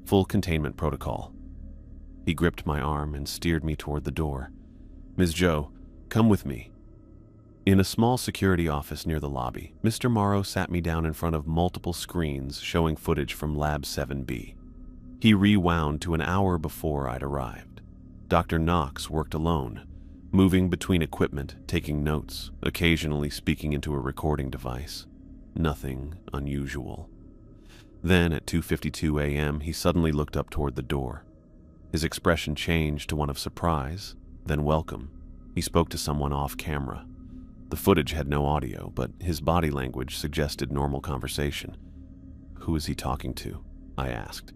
Full containment protocol." He gripped my arm and steered me toward the door. "Ms. Joe, come with me." In a small security office near the lobby, Mr. Morrow sat me down in front of multiple screens showing footage from Lab 7B. He rewound to an hour before I'd arrived. Dr. Knox worked alone, moving between equipment, taking notes, occasionally speaking into a recording device. Nothing unusual. Then, at 2:52 a.m., he suddenly looked up toward the door. His expression changed to one of surprise, then welcome. He spoke to someone off camera. The footage had no audio, but his body language suggested normal conversation. "Who is he talking to?" I asked.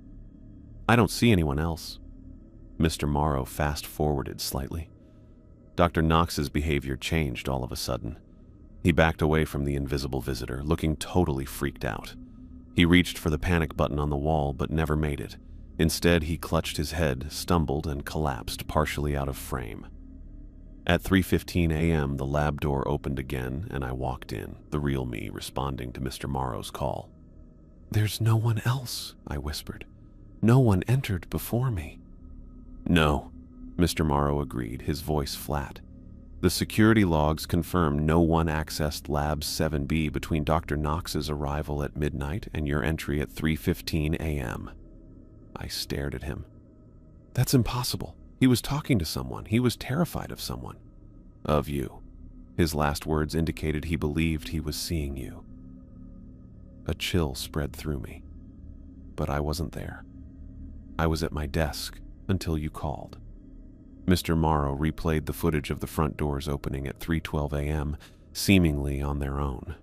"I don't see anyone else." Mr. Morrow fast-forwarded slightly. Dr. Knox's behavior changed all of a sudden. He backed away from the invisible visitor, looking totally freaked out. He reached for the panic button on the wall, but never made it. Instead, he clutched his head, stumbled, and collapsed partially out of frame. At 3:15 a.m., the lab door opened again, and I walked in, the real me responding to Mr. Morrow's call. "There's no one else," I whispered. "No one entered before me." "No," Mr. Morrow agreed, his voice flat. "The security logs confirm no one accessed Lab 7B between Dr. Knox's arrival at midnight and your entry at 3:15 a.m. I stared at him. "That's impossible. He was talking to someone. He was terrified of someone." "Of you." His last words indicated he believed he was seeing you. A chill spread through me. But I wasn't there. I was at my desk until you called. Mr. Morrow replayed the footage of the front doors opening at 3:12 a.m., seemingly on their own.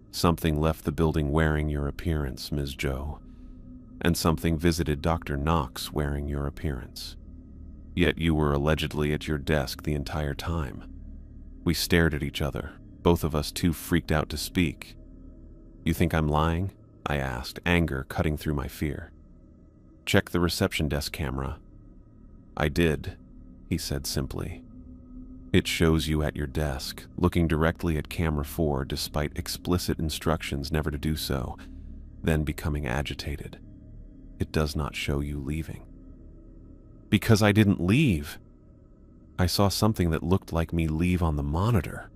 "Something left the building wearing your appearance, Ms. Joe, and something visited Dr. Knox wearing your appearance. Yet you were allegedly at your desk the entire time." We stared at each other, both of us too freaked out to speak. "You think I'm lying?" I asked, anger cutting through my fear. "Check the reception desk camera." "I did," he said simply. "It shows you at your desk, looking directly at camera 4 despite explicit instructions never to do so, then becoming agitated. It does not show you leaving." "Because I didn't leave. I saw something that looked like me leave on the monitor."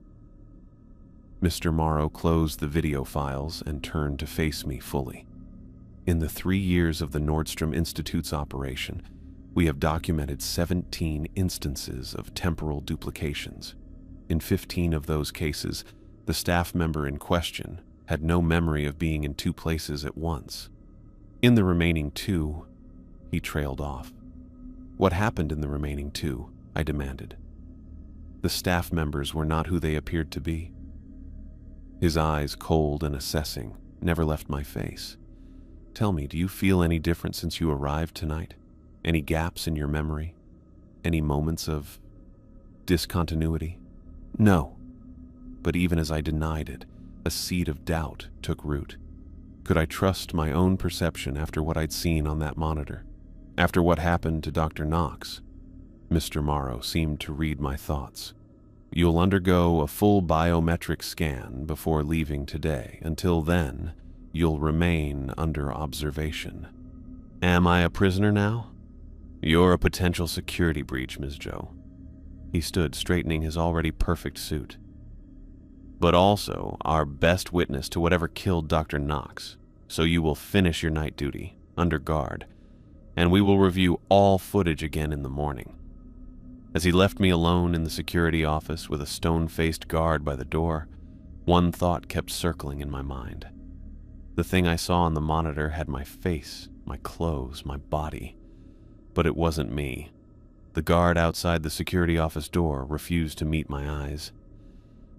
Mr. Morrow closed the video files and turned to face me fully. "In the 3 years of the Nordstrom Institute's operation, we have documented 17 instances of temporal duplications. In 15 of those cases, the staff member in question had no memory of being in 2 places at once. In the remaining 2, he trailed off." "What happened in the remaining 2? I demanded. "The staff members were not who they appeared to be." His eyes, cold and assessing, never left my face. Tell me, do you feel any different since you arrived tonight? Any gaps in your memory? Any moments of discontinuity? No. But even as I denied it, a seed of doubt took root. Could I trust my own perception after what I'd seen on that monitor? After what happened to Dr. Knox? Mr. Morrow seemed to read my thoughts. You'll undergo a full biometric scan before leaving today. Until then, you'll remain under observation. Am I a prisoner now? You're a potential security breach, Ms. Joe. He stood, straightening his already perfect suit. But also our best witness to whatever killed Dr. Knox, so you will finish your night duty, under guard, and we will review all footage again in the morning. As he left me alone in the security office with a stone-faced guard by the door, one thought kept circling in my mind. The thing I saw on the monitor had my face, my clothes, my body, but it wasn't me. The guard outside the security office door refused to meet my eyes.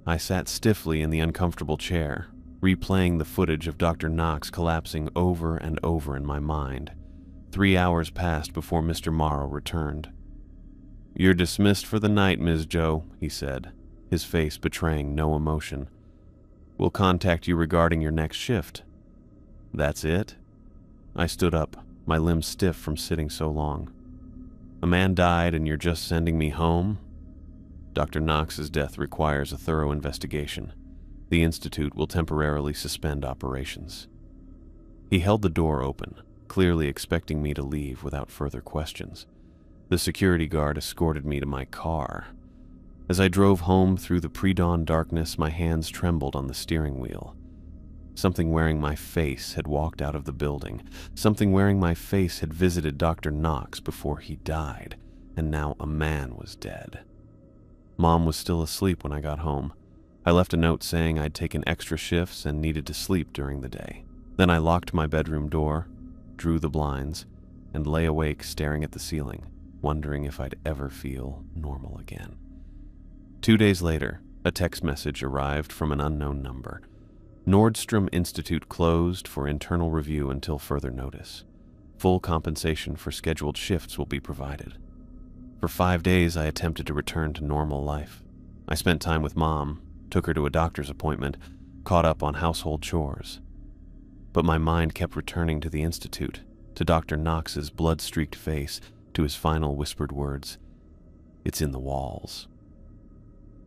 I sat stiffly in the uncomfortable chair, replaying the footage of Dr. Knox collapsing over and over in my mind. 3 hours passed before Mr. Morrow returned. You're dismissed for the night, Ms. Joe, he said, his face betraying no emotion. We'll contact you regarding your next shift. That's it? I stood up, my limbs stiff from sitting so long. A man died and you're just sending me home? Dr. Knox's death requires a thorough investigation. The Institute will temporarily suspend operations. He held the door open, clearly expecting me to leave without further questions. The security guard escorted me to my car. As I drove home through the pre-dawn darkness, my hands trembled on the steering wheel. Something wearing my face had walked out of the building. Something wearing my face had visited Dr. Knox before he died, and now a man was dead. Mom was still asleep when I got home. I left a note saying I'd taken extra shifts and needed to sleep during the day. Then I locked my bedroom door, drew the blinds, and lay awake staring at the ceiling, wondering if I'd ever feel normal again. 2 days later, a text message arrived from an unknown number. Nordstrom Institute closed for internal review until further notice. Full compensation for scheduled shifts will be provided. For 5 days, I attempted to return to normal life. I spent time with Mom, took her to a doctor's appointment, caught up on household chores. But my mind kept returning to the Institute, to Dr. Knox's blood-streaked face, to his final whispered words, "It's in the walls."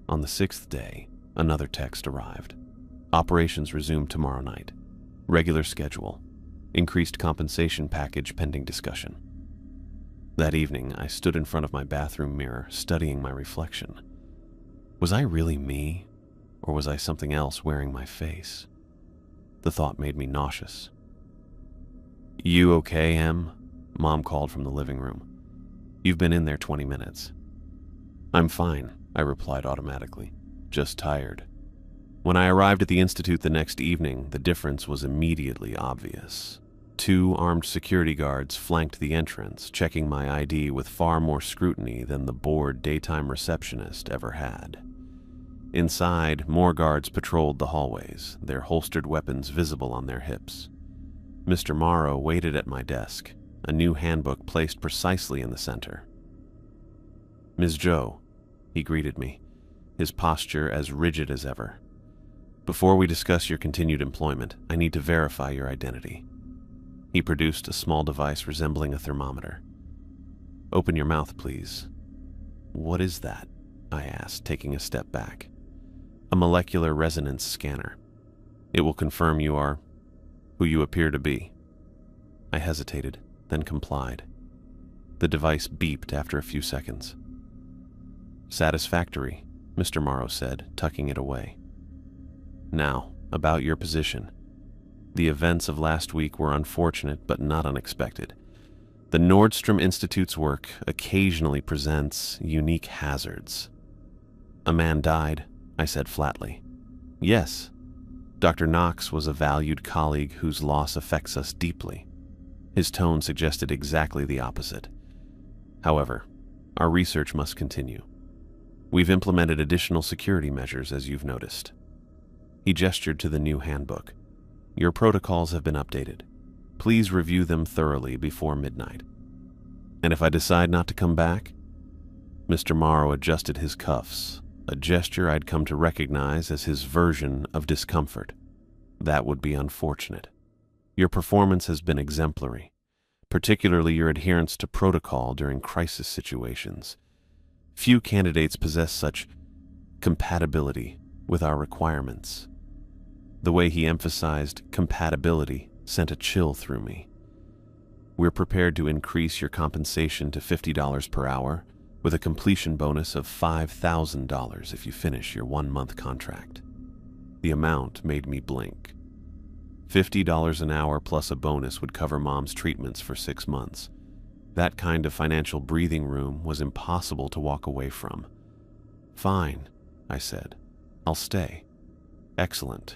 On the 6th day, another text arrived. Operations resume tomorrow night. Regular schedule. Increased compensation package pending discussion. That evening, I stood in front of my bathroom mirror, studying my reflection. Was I really me, or was I something else wearing my face? The thought made me nauseous. You okay, Em? Mom called from the living room. You've been in there 20 minutes. I'm fine, I replied automatically. Just tired. When I arrived at the Institute the next evening, the difference was immediately obvious. 2 armed security guards flanked the entrance, checking my ID with far more scrutiny than the bored daytime receptionist ever had. Inside, more guards patrolled the hallways, their holstered weapons visible on their hips. Mr. Morrow waited at my desk, a new handbook placed precisely in the center. Ms. Joe, he greeted me, his posture as rigid as ever. Before we discuss your continued employment, I need to verify your identity. He produced a small device resembling a thermometer. Open your mouth, please. What is that? I asked, taking a step back. A molecular resonance scanner. It will confirm you are who you appear to be. I hesitated, then complied. The device beeped after a few seconds. Satisfactory, Mr. Morrow said, tucking it away. Now, about your position. The events of last week were unfortunate but not unexpected. The Nordstrom Institute's work occasionally presents unique hazards. A man died, I said flatly. Yes, Dr. Knox was a valued colleague whose loss affects us deeply. His tone suggested exactly the opposite. However, our research must continue. We've implemented additional security measures, as you've noticed. He gestured to the new handbook. Your protocols have been updated. Please review them thoroughly before midnight. And if I decide not to come back? Mr. Morrow adjusted his cuffs, a gesture I'd come to recognize as his version of discomfort. That would be unfortunate. Your performance has been exemplary, particularly your adherence to protocol during crisis situations. Few candidates possess such compatibility with our requirements. The way he emphasized compatibility sent a chill through me. We're prepared to increase your compensation to $50 per hour with a completion bonus of $5,000 if you finish your 1-month contract. The amount made me blink. $50 an hour plus a bonus would cover Mom's treatments for 6 months. That kind of financial breathing room was impossible to walk away from. Fine, I said. I'll stay. Excellent.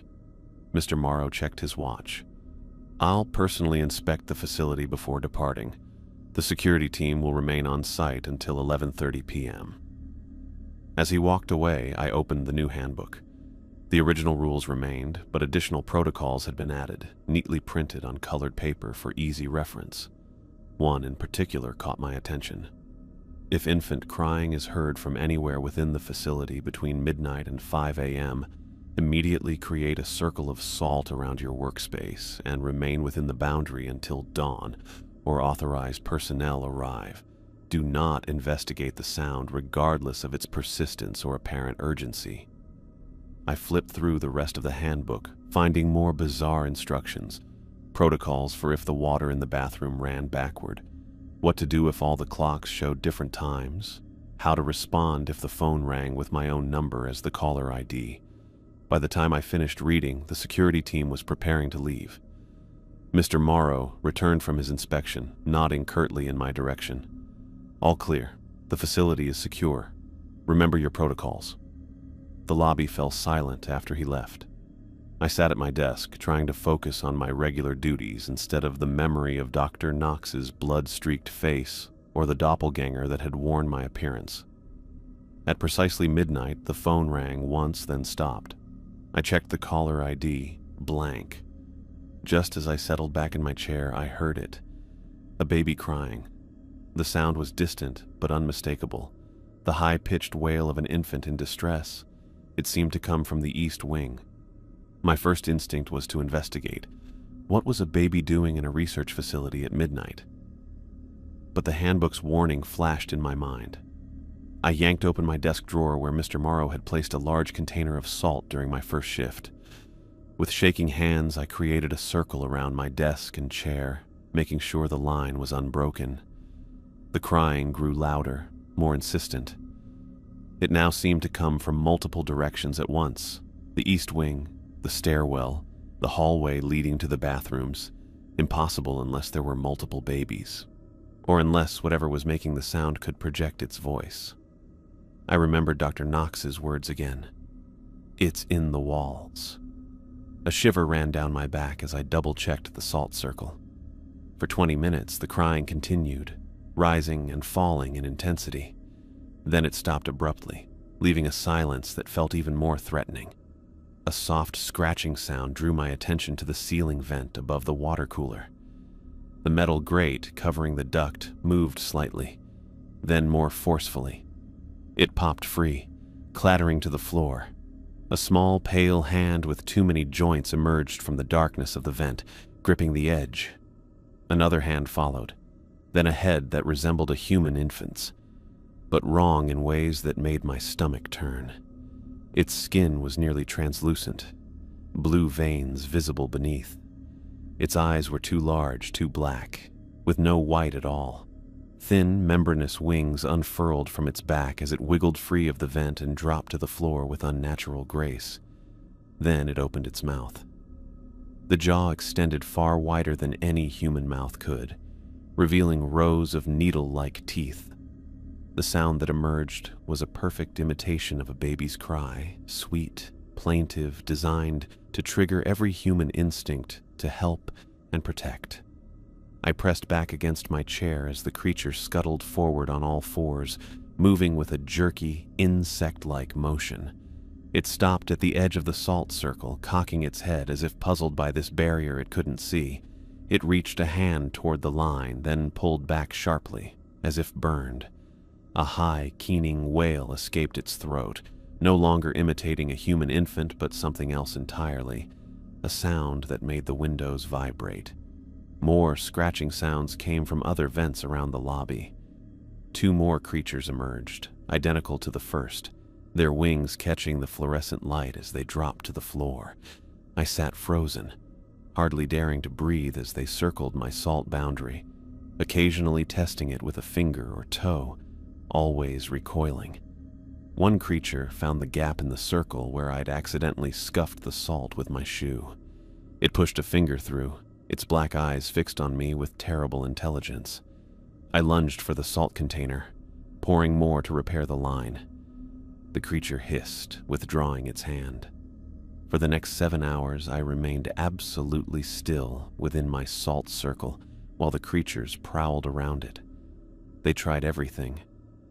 Mr. Morrow checked his watch. I'll personally inspect the facility before departing. The security team will remain on site until 11:30 p.m. As he walked away, I opened the new handbook. The original rules remained, but additional protocols had been added, neatly printed on colored paper for easy reference. One in particular caught my attention. If infant crying is heard from anywhere within the facility between midnight and 5 a.m., immediately create a circle of salt around your workspace and remain within the boundary until dawn or authorized personnel arrive. Do not investigate the sound regardless of its persistence or apparent urgency. I flipped through the rest of the handbook, finding more bizarre instructions, protocols for if the water in the bathroom ran backward, what to do if all the clocks showed different times, how to respond if the phone rang with my own number as the caller ID. By the time I finished reading, the security team was preparing to leave. Mr. Morrow returned from his inspection, nodding curtly in my direction. All clear. The facility is secure. Remember your protocols. The lobby fell silent after he left. I sat at my desk, trying to focus on my regular duties instead of the memory of Dr. Knox's blood-streaked face or the doppelganger that had worn my appearance. At precisely midnight, the phone rang once, then stopped. I checked the caller ID, blank. Just as I settled back in my chair, I heard it. A baby crying. The sound was distant but unmistakable, the high-pitched wail of an infant in distress. It seemed to come from the east wing. My first instinct was to investigate. What was a baby doing in a research facility at midnight? But the handbook's warning flashed in my mind. I yanked open my desk drawer where Mr. Morrow had placed a large container of salt during my first shift. With shaking hands, I created a circle around my desk and chair, making sure the line was unbroken. The crying grew louder, more insistent. It now seemed to come from multiple directions at once. The east wing, the stairwell, the hallway leading to the bathrooms. Impossible unless there were multiple babies, or unless whatever was making the sound could project its voice. I remembered Dr. Knox's words again. It's in the walls. A shiver ran down my back as I double-checked the salt circle. For 20 minutes, the crying continued, rising and falling in intensity. Then it stopped abruptly, leaving a silence that felt even more threatening. A soft scratching sound drew my attention to the ceiling vent above the water cooler. The metal grate covering the duct moved slightly, then more forcefully. It popped free, clattering to the floor. A small, pale hand with too many joints emerged from the darkness of the vent, gripping the edge. Another hand followed, then a head that resembled a human infant's, but wrong in ways that made my stomach turn. Its skin was nearly translucent, blue veins visible beneath. Its eyes were too large, too black, with no white at all. Thin, membranous wings unfurled from its back as it wiggled free of the vent and dropped to the floor with unnatural grace. Then it opened its mouth. The jaw extended far wider than any human mouth could, revealing rows of needle-like teeth. The sound that emerged was a perfect imitation of a baby's cry, sweet, plaintive, designed to trigger every human instinct to help and protect. I pressed back against my chair as the creature scuttled forward on all fours, moving with a jerky, insect-like motion. It stopped at the edge of the salt circle, cocking its head as if puzzled by this barrier it couldn't see. It reached a hand toward the line, then pulled back sharply, as if burned. A high, keening wail escaped its throat, no longer imitating a human infant but something else entirely, a sound that made the windows vibrate. More scratching sounds came from other vents around the lobby. 2 more creatures emerged, identical to the first, their wings catching the fluorescent light as they dropped to the floor. I sat frozen, hardly daring to breathe as they circled my salt boundary, occasionally testing it with a finger or toe, always recoiling. One creature found the gap in the circle where I'd accidentally scuffed the salt with my shoe. It pushed a finger through, its black eyes fixed on me with terrible intelligence. I lunged for the salt container, pouring more to repair the line. The creature hissed, withdrawing its hand. For the next 7 hours, I remained absolutely still within my salt circle while the creatures prowled around it. They tried everything,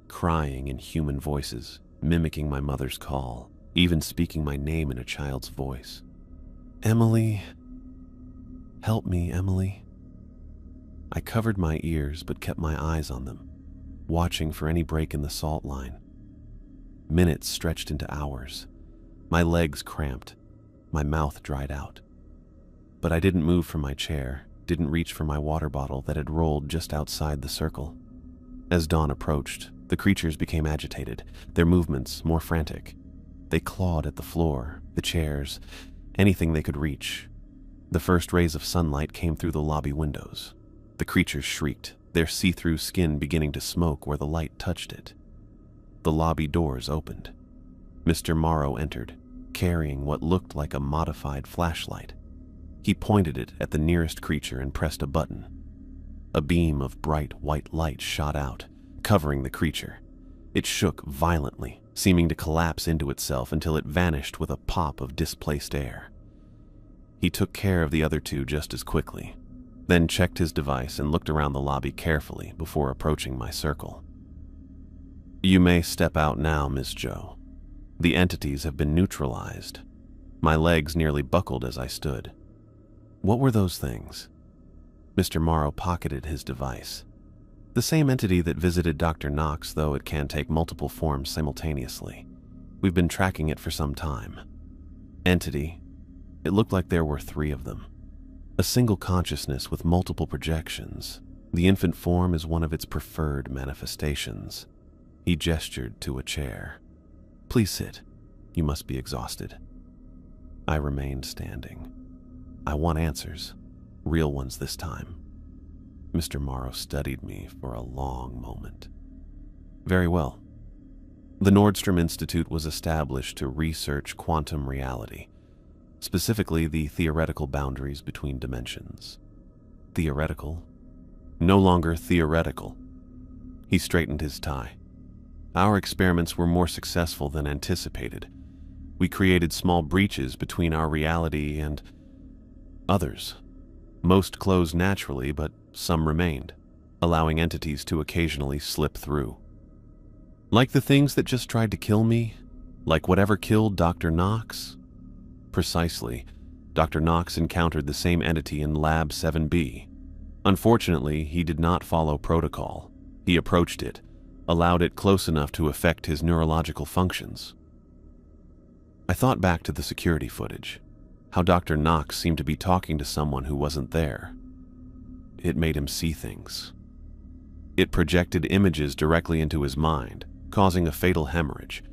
crying in human voices, mimicking my mother's call, even speaking my name in a child's voice. "Emily, help me, Emily." I covered my ears but kept my eyes on them, watching for any break in the salt line. Minutes stretched into hours. My legs cramped, my mouth dried out. But I didn't move from my chair, didn't reach for my water bottle that had rolled just outside the circle. As dawn approached, the creatures became agitated, their movements more frantic. They clawed at the floor, the chairs, anything they could reach. The first rays of sunlight came through the lobby windows. The creatures shrieked, their see-through skin beginning to smoke where the light touched it. The lobby doors opened. Mr. Morrow entered, carrying what looked like a modified flashlight. He pointed it at the nearest creature and pressed a button. A beam of bright white light shot out, covering the creature. It shook violently, seeming to collapse into itself until it vanished with a pop of displaced air. He took care of the other 2 just as quickly, then checked his device and looked around the lobby carefully before approaching my circle. "You may step out now, Miss Joe. The entities have been neutralized." My legs nearly buckled as I stood. "What were those things?" Mr. Morrow pocketed his device. "The same entity that visited Dr. Knox, though it can take multiple forms simultaneously. We've been tracking it for some time." Entity. It looked like there were 3 of them. A single consciousness with multiple projections. The infant form is one of its preferred manifestations. He gestured to a chair. "Please sit. You must be exhausted." I remained standing. "I want answers. Real ones this time." Mr. Morrow studied me for a long moment. "Very well. The Nordstrom Institute was established to research quantum reality, specifically the theoretical boundaries between dimensions." "Theoretical? No longer theoretical." He straightened his tie. "Our experiments were more successful than anticipated. We created small breaches between our reality and others. Most closed naturally, but some remained, allowing entities to occasionally slip through. Like the things that just tried to kill me? Like whatever killed Dr. Knox?" "Precisely. Dr. Knox encountered the same entity in Lab 7B. Unfortunately, he did not follow protocol. He approached it, allowed it close enough to affect his neurological functions." I thought back to the security footage, how Dr. Knox seemed to be talking to someone who wasn't there. It made him see things. It projected images directly into his mind, causing a fatal hemorrhage.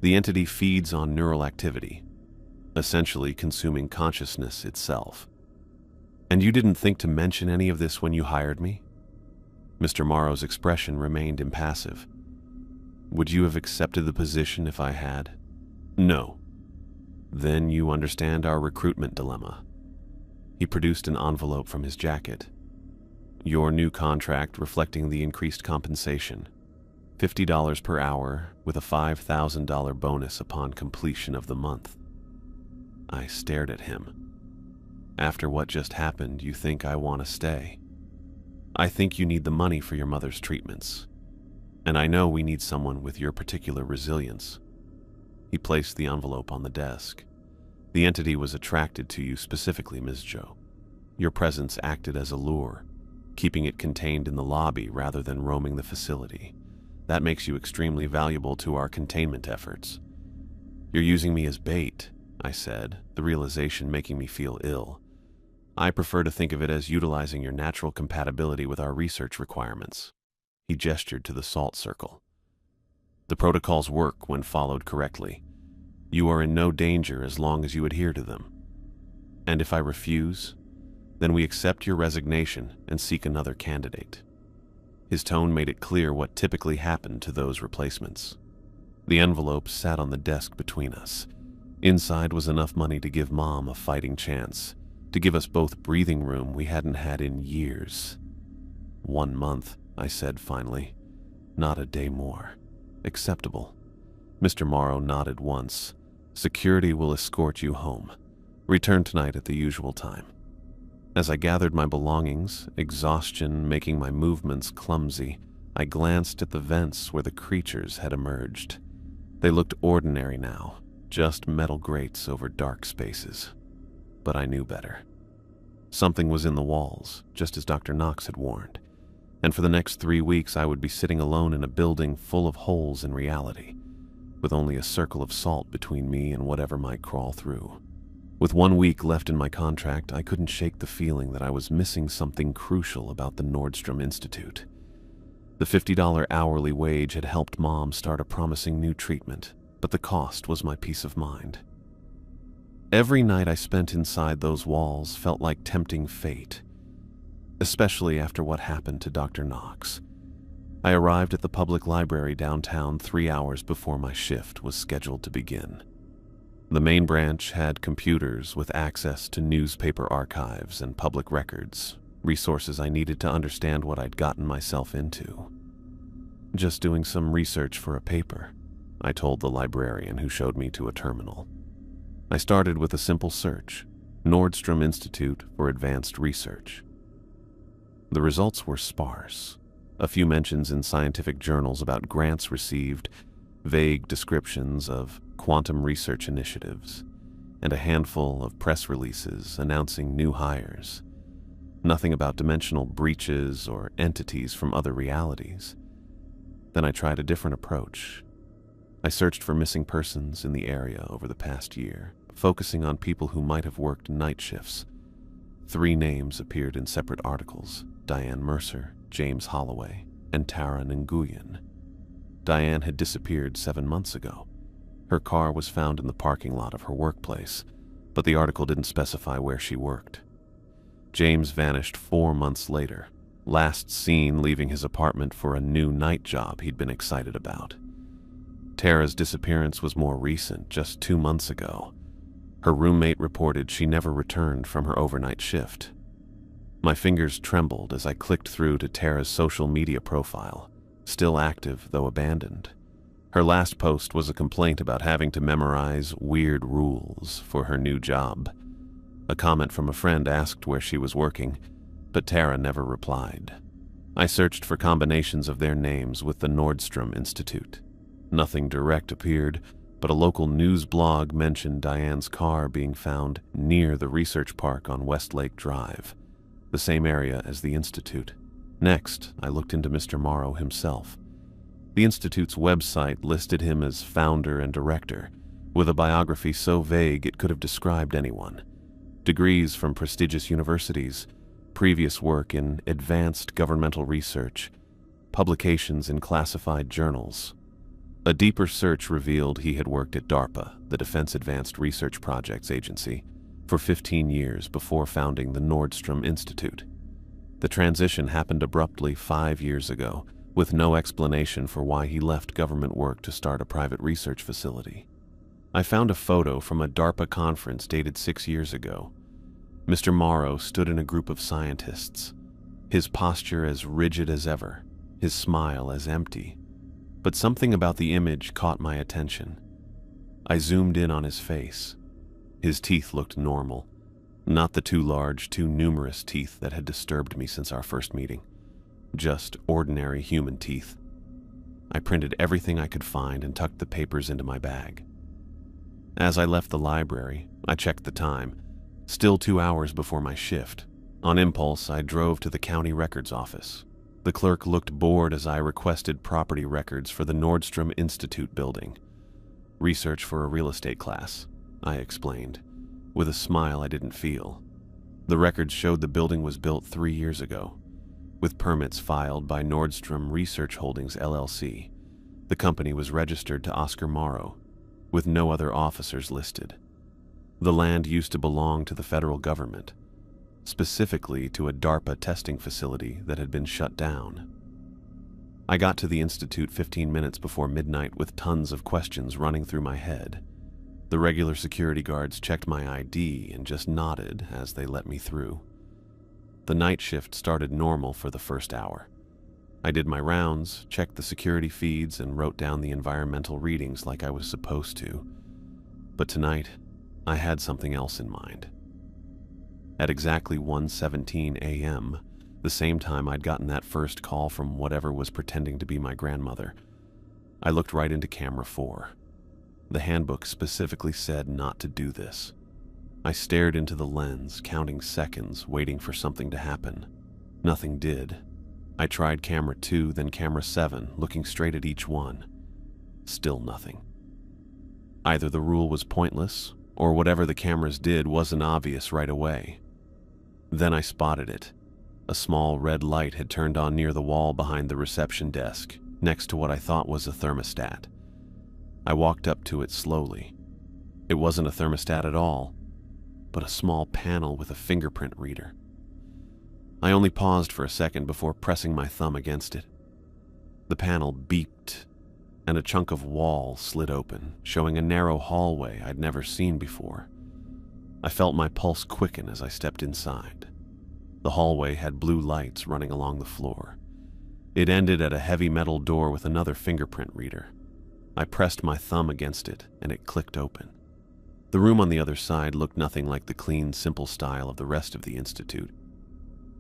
The entity feeds on neural activity, essentially consuming consciousness itself. "And you didn't think to mention any of this when you hired me?" Mr. Morrow's expression remained impassive. "Would you have accepted the position if I had?" "No." "Then you understand our recruitment dilemma." He produced an envelope from his jacket. "Your new contract reflecting the increased compensation. $50 per hour with a $5,000 bonus upon completion of the month." I stared at him. "After what just happened, you think I want to stay?" "I think you need the money for your mother's treatments. And I know we need someone with your particular resilience." He placed the envelope on the desk. "The entity was attracted to you specifically, Ms. Joe. your presence acted as a lure, keeping it contained in the lobby rather than roaming the facility. That makes you extremely valuable to our containment efforts." "You're using me as bait," I said, the realization making me feel ill. "I prefer to think of it as utilizing your natural compatibility with our research requirements." He gestured to the salt circle. "The protocols work when followed correctly. You are in no danger as long as you adhere to them. And if I refuse, then we accept your resignation and seek another candidate." His tone made it clear what typically happened to those replacements. The envelope sat on the desk between us. Inside was enough money to give Mom a fighting chance, to give us both breathing room we hadn't had in years. "1 month," I said finally. "Not a day more. Acceptable." Mr. Morrow nodded once. "Security will escort you home. Return tonight at the usual time." As I gathered my belongings, exhaustion making my movements clumsy, I glanced at the vents where the creatures had emerged. They looked ordinary now, just metal grates over dark spaces. But I knew better. Something was in the walls, just as Dr. Knox had warned. And for the next 3 weeks I would be sitting alone in a building full of holes in reality, with only a circle of salt between me and whatever might crawl through. With 1 week left in my contract, I couldn't shake the feeling that I was missing something crucial about the Nordstrom Institute. The $50 hourly wage had helped Mom start a promising new treatment, but the cost was my peace of mind. Every night I spent inside those walls felt like tempting fate, especially after what happened to Dr. Knox. I arrived at the public library downtown 3 hours before my shift was scheduled to begin. The main branch had computers with access to newspaper archives and public records, resources I needed to understand what I'd gotten myself into. "Just doing some research for a paper," I told the librarian who showed me to a terminal. I started with a simple search, Nordstrom Institute for Advanced Research. The results were sparse. A few mentions in scientific journals about grants received, vague descriptions of quantum research initiatives, and a handful of press releases announcing new hires. Nothing about dimensional breaches or entities from other realities. Then I tried a different approach. I searched for missing persons in the area over the past year, focusing on people who might have worked night shifts. 3 names appeared in separate articles: Diane Mercer, James Holloway, and Tara Nguyen. Diane had disappeared 7 months ago. Her car was found in the parking lot of her workplace, but the article didn't specify where she worked. James vanished 4 months later, last seen leaving his apartment for a new night job he'd been excited about. Tara's disappearance was more recent, just 2 months ago. Her roommate reported she never returned from her overnight shift. My fingers trembled as I clicked through to Tara's social media profile, still active though abandoned. Her last post was a complaint about having to memorize weird rules for her new job. A comment from a friend asked where she was working, but Tara never replied. I searched for combinations of their names with the Nordstrom Institute. Nothing direct appeared, but a local news blog mentioned Diane's car being found near the research park on Westlake Drive, the same area as the Institute. Next, I looked into Mr. Morrow himself. The Institute's website listed him as founder and director, with a biography so vague it could have described anyone. Degrees from prestigious universities, previous work in advanced governmental research, publications in classified journals. A deeper search revealed he had worked at DARPA, the Defense Advanced Research Projects Agency, for 15 years before founding the Nordstrom Institute. The transition happened abruptly 5 years ago, with no explanation for why he left government work to start a private research facility. I found a photo from a DARPA conference dated 6 years ago. Mr. Morrow stood in a group of scientists, his posture as rigid as ever, his smile as empty. But something about the image caught my attention. I zoomed in on his face. His teeth looked normal, not the too large, too numerous teeth that had disturbed me since our first meeting. Just ordinary human teeth. I printed everything I could find and tucked the papers into my bag. As I left the library, I checked the time. Still 2 hours before my shift. On impulse, I drove to the county records office. The clerk looked bored as I requested property records for the Nordstrom Institute building. Research for a real estate class, I explained, with a smile I didn't feel. The records showed the building was built 3 years ago, with permits filed by Nordstrom Research Holdings LLC. The company was registered to Oscar Morrow, with no other officers listed. The land used to belong to the federal government, specifically to a DARPA testing facility that had been shut down. I got to the institute 15 minutes before midnight with tons of questions running through my head. The regular security guards checked my ID and just nodded as they let me through. The night shift started normal for the first hour. I did my rounds, checked the security feeds, and wrote down the environmental readings like I was supposed to. But tonight, I had something else in mind. At exactly 1:17 a.m., the same time I'd gotten that first call from whatever was pretending to be my grandmother, I looked right into camera 4. The handbook specifically said not to do this. I stared into the lens, counting seconds, waiting for something to happen. Nothing did. I tried camera 2, then camera 7, looking straight at each one. Still nothing. Either the rule was pointless, or whatever the cameras did wasn't obvious right away. Then I spotted it. A small red light had turned on near the wall behind the reception desk, next to what I thought was a thermostat. I walked up to it slowly. It wasn't a thermostat at all, but a small panel with a fingerprint reader. I only paused for a second before pressing my thumb against it. The panel beeped, and a chunk of wall slid open, showing a narrow hallway I'd never seen before. I felt my pulse quicken as I stepped inside. The hallway had blue lights running along the floor. It ended at a heavy metal door with another fingerprint reader. I pressed my thumb against it, and it clicked open. The room on the other side looked nothing like the clean, simple style of the rest of the institute.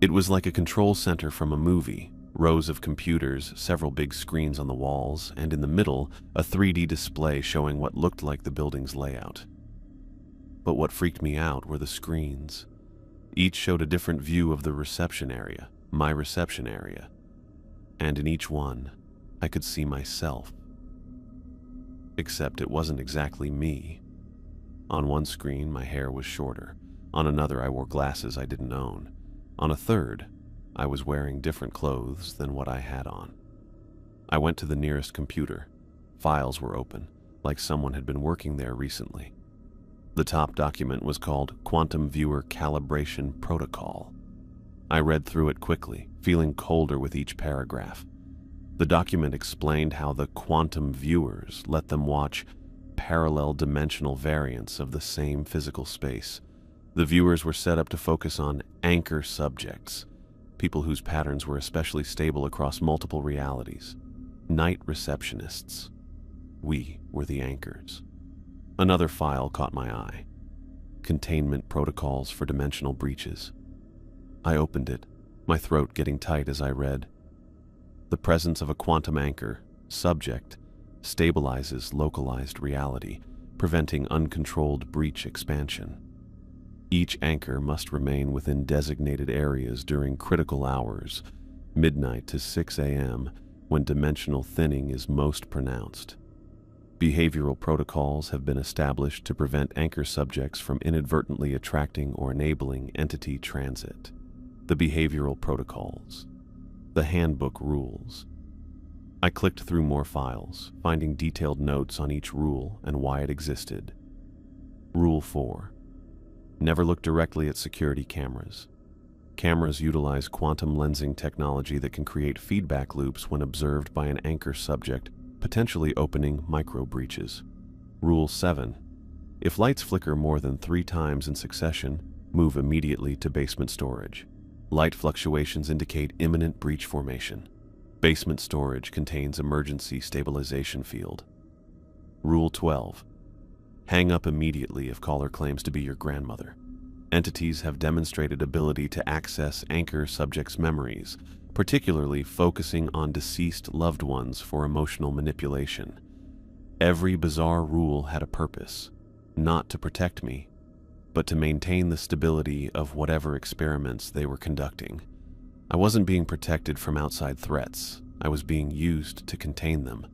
It was like a control center from a movie, rows of computers, several big screens on the walls, and in the middle, a 3D display showing what looked like the building's layout. But what freaked me out were the screens. Each showed a different view of the reception area, my reception area. And in each one, I could see myself. Except it wasn't exactly me. On one screen, my hair was shorter. On another, I wore glasses I didn't own. On a third, I was wearing different clothes than what I had on. I went to the nearest computer. Files were open, like someone had been working there recently. The top document was called Quantum Viewer Calibration Protocol. I read through it quickly, feeling colder with each paragraph. The document explained how the quantum viewers let them watch parallel dimensional variants of the same physical space. The viewers were set up to focus on anchor subjects, people whose patterns were especially stable across multiple realities. Night receptionists. We were the anchors. Another file caught my eye. Containment protocols for dimensional breaches. I opened it, my throat getting tight as I read. The presence of a quantum anchor, subject, stabilizes localized reality, preventing uncontrolled breach expansion. Each anchor must remain within designated areas during critical hours, midnight to 6 a.m., when dimensional thinning is most pronounced. Behavioral protocols have been established to prevent anchor subjects from inadvertently attracting or enabling entity transit. The behavioral protocols. The handbook rules. I clicked through more files, finding detailed notes on each rule and why it existed. Rule 4. Never look directly at security cameras. Cameras utilize quantum lensing technology that can create feedback loops when observed by an anchor subject, potentially opening micro-breaches. Rule 7. If lights flicker more than 3 times in succession, move immediately to basement storage. Light fluctuations indicate imminent breach formation. Basement storage contains emergency stabilization field. Rule 12. Hang up immediately if caller claims to be your grandmother. Entities have demonstrated ability to access anchor subjects' memories, particularly focusing on deceased loved ones for emotional manipulation. Every bizarre rule had a purpose, not to protect me, but to maintain the stability of whatever experiments they were conducting. I wasn't being protected from outside threats. I was being used to contain them.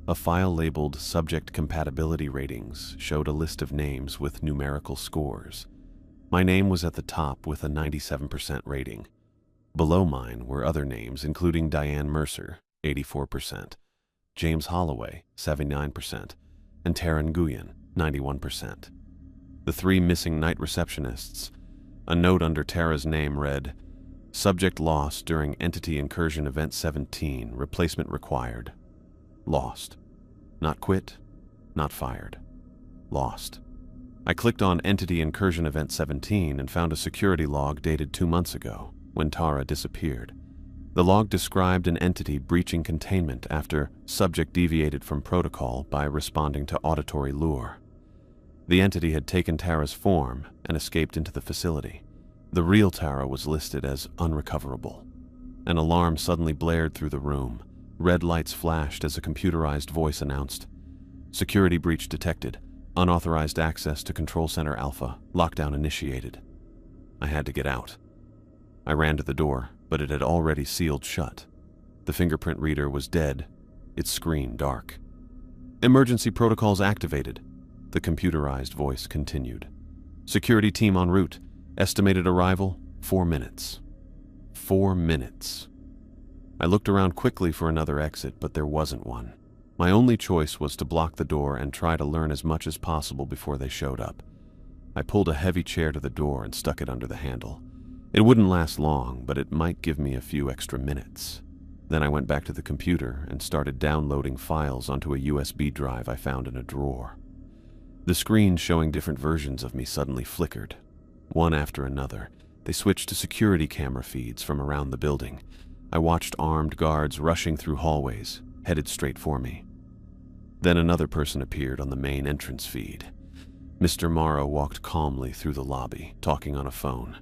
A file labeled Subject Compatibility Ratings showed a list of names with numerical scores. My name was at the top with a 97% rating. Below mine were other names, including Diane Mercer, 84%, James Holloway, 79%, and Taryn Nguyen, 91%. The 3 missing night receptionists. A note under Tara's name read, "Subject lost during Entity Incursion Event 17, replacement required." Lost. Not quit, not fired. Lost. I clicked on Entity Incursion Event 17 and found a security log dated 2 months ago, when Tara disappeared. The log described an entity breaching containment after subject deviated from protocol by responding to auditory lure. The entity had taken Tara's form and escaped into the facility. The real Tara was listed as unrecoverable. An alarm suddenly blared through the room. Red lights flashed as a computerized voice announced, "Security breach detected. Unauthorized access to Control Center Alpha. Lockdown initiated." I had to get out. I ran to the door, but it had already sealed shut. The fingerprint reader was dead, its screen dark. "Emergency protocols activated," the computerized voice continued. "Security team en route. Estimated arrival, 4 minutes. 4 minutes. I looked around quickly for another exit, but there wasn't one. My only choice was to block the door and try to learn as much as possible before they showed up. I pulled a heavy chair to the door and stuck it under the handle. It wouldn't last long, but it might give me a few extra minutes. Then I went back to the computer and started downloading files onto a USB drive I found in a drawer. The screens showing different versions of me suddenly flickered. One after another, they switched to security camera feeds from around the building. I watched armed guards rushing through hallways, headed straight for me. Then another person appeared on the main entrance feed. Mr. Morrow walked calmly through the lobby, talking on a phone.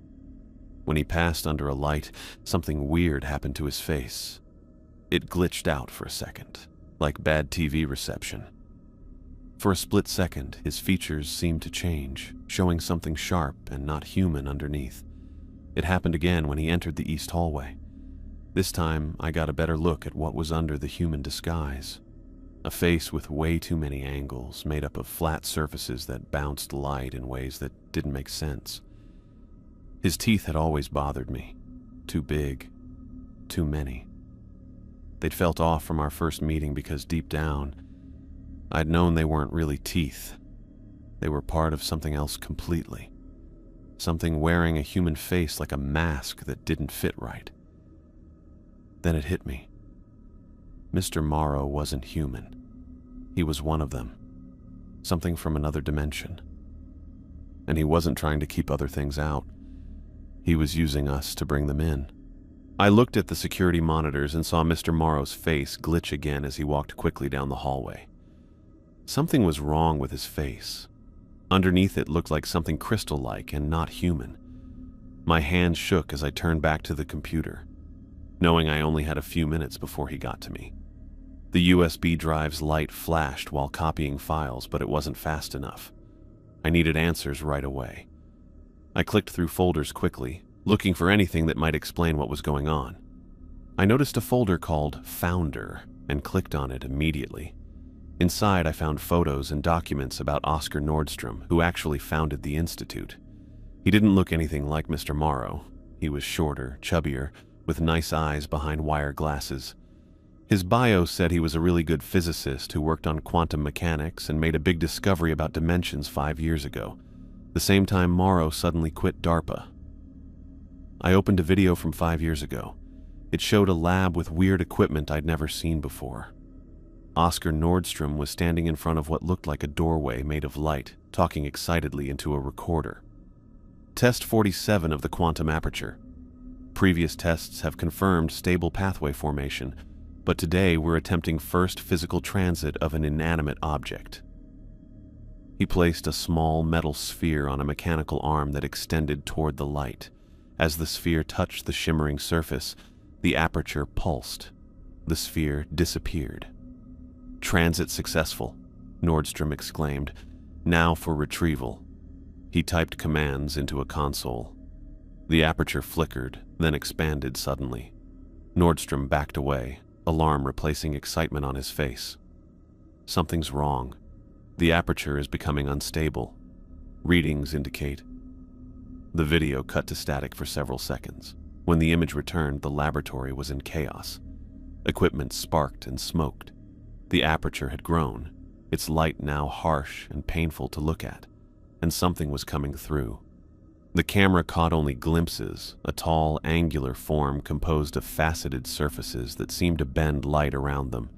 When he passed under a light, something weird happened to his face. It glitched out for a second, like bad TV reception. For a split second, his features seemed to change, showing something sharp and not human underneath. It happened again when he entered the east hallway. This time, I got a better look at what was under the human disguise. A face with way too many angles, made up of flat surfaces that bounced light in ways that didn't make sense. His teeth had always bothered me. Too big. Too many. They'd felt off from our first meeting because deep down, I'd known they weren't really teeth. They were part of something else completely. Something wearing a human face like a mask that didn't fit right. Then it hit me. Mr. Morrow wasn't human. He was one of them. Something from another dimension. And he wasn't trying to keep other things out. He was using us to bring them in. I looked at the security monitors and saw Mr. Morrow's face glitch again as he walked quickly down the hallway. Something was wrong with his face. Underneath it looked like something crystal-like and not human. My hands shook as I turned back to the computer, knowing I only had a few minutes before he got to me. The USB drive's light flashed while copying files, but it wasn't fast enough. I needed answers right away. I clicked through folders quickly, looking for anything that might explain what was going on. I noticed a folder called Founder and clicked on it immediately. Inside, I found photos and documents about Oscar Nordstrom, who actually founded the Institute. He didn't look anything like Mr. Morrow. He was shorter, chubbier, with nice eyes behind wire glasses. His bio said he was a really good physicist who worked on quantum mechanics and made a big discovery about dimensions 5 years ago, the same time Morrow suddenly quit DARPA. I opened a video from 5 years ago. It showed a lab with weird equipment I'd never seen before. Oscar Nordstrom was standing in front of what looked like a doorway made of light, talking excitedly into a recorder. Test 47 of the quantum aperture. Previous tests have confirmed stable pathway formation, but today we're attempting first physical transit of an inanimate object. He placed a small metal sphere on a mechanical arm that extended toward the light. As the sphere touched the shimmering surface, the aperture pulsed. The sphere disappeared. "Transit successful," Nordstrom exclaimed. "Now for retrieval." He typed commands into a console. The aperture flickered, then expanded suddenly. Nordstrom backed away, alarm replacing excitement on his face. Something's wrong. The aperture is becoming unstable. Readings indicate. The video cut to static for several seconds. When the image returned, the laboratory was in chaos. Equipment sparked and smoked. The aperture had grown, its light now harsh and painful to look at, and something was coming through. The camera caught only glimpses, a tall, angular form composed of faceted surfaces that seemed to bend light around them.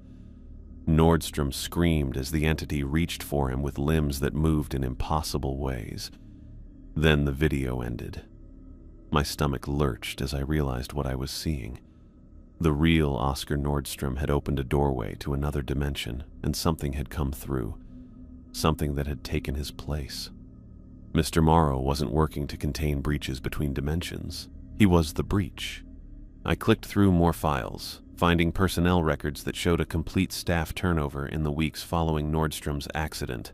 Nordstrom screamed as the entity reached for him with limbs that moved in impossible ways. Then the video ended. My stomach lurched as I realized what I was seeing. The real Oscar Nordstrom had opened a doorway to another dimension, and something had come through. Something that had taken his place. Mr. Morrow wasn't working to contain breaches between dimensions. He was the breach. I clicked through more files, finding personnel records that showed a complete staff turnover in the weeks following Nordstrom's accident.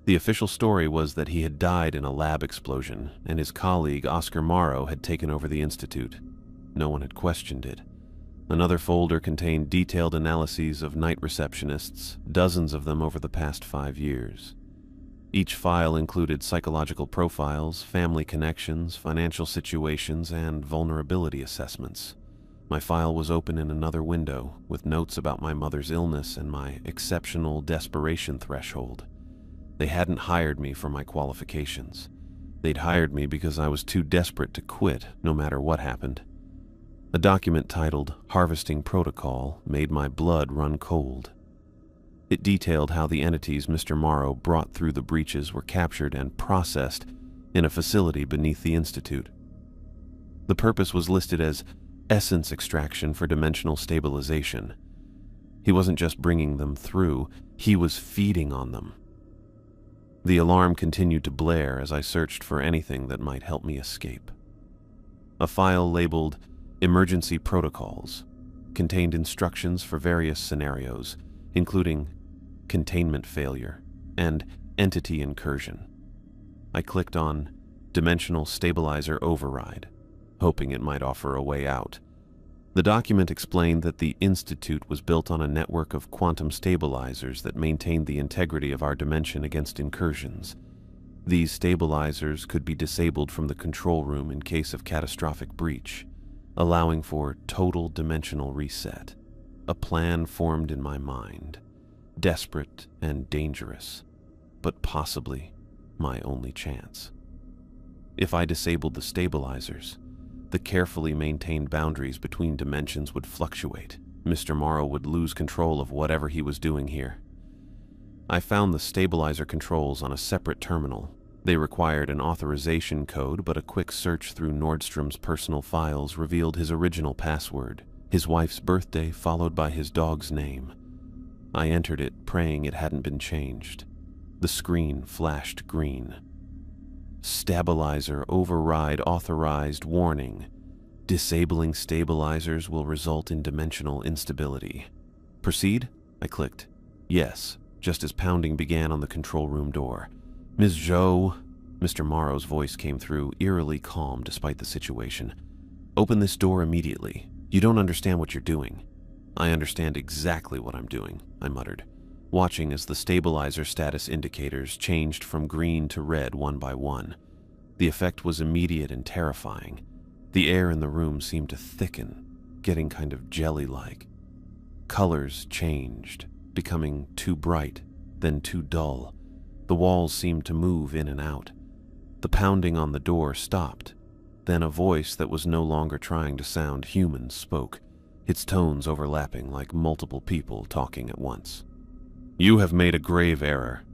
The official story was that he had died in a lab explosion, and his colleague Oscar Morrow had taken over the institute. No one had questioned it. Another folder contained detailed analyses of night receptionists, dozens of them over the past 5 years. Each file included psychological profiles, family connections, financial situations, and vulnerability assessments. My file was open in another window, with notes about my mother's illness and my exceptional desperation threshold. They hadn't hired me for my qualifications. They'd hired me because I was too desperate to quit, no matter what happened. A document titled Harvesting Protocol made my blood run cold. It detailed how the entities Mr. Morrow brought through the breaches were captured and processed in a facility beneath the Institute. The purpose was listed as essence extraction for dimensional stabilization. He wasn't just bringing them through, he was feeding on them. The alarm continued to blare as I searched for anything that might help me escape. A file labeled Emergency Protocols contained instructions for various scenarios, including containment failure and entity incursion. I clicked on Dimensional Stabilizer Override, hoping it might offer a way out. The document explained that the Institute was built on a network of quantum stabilizers that maintained the integrity of our dimension against incursions. These stabilizers could be disabled from the control room in case of catastrophic breach, allowing for total dimensional reset. A plan formed in my mind, desperate and dangerous, but possibly my only chance. If I disabled the stabilizers, the carefully maintained boundaries between dimensions would fluctuate. Mr. Morrow would lose control of whatever he was doing here. I found the stabilizer controls on a separate terminal. They required an authorization code, but a quick search through Nordstrom's personal files revealed his original password, his wife's birthday followed by his dog's name. I entered it, praying it hadn't been changed. The screen flashed green. Stabilizer override authorized. Warning. Disabling stabilizers will result in dimensional instability. Proceed? I clicked. Yes, just as pounding began on the control room door. Ms. Zhou, Mr. Morrow's voice came through, eerily calm despite the situation. Open this door immediately. You don't understand what you're doing. I understand exactly what I'm doing, I muttered, watching as the stabilizer status indicators changed from green to red one by one. The effect was immediate and terrifying. The air in the room seemed to thicken, getting kind of jelly-like. Colors changed, becoming too bright, then too dull. The walls seemed to move in and out. The pounding on the door stopped. Then a voice that was no longer trying to sound human spoke, its tones overlapping like multiple people talking at once. You have made a grave error.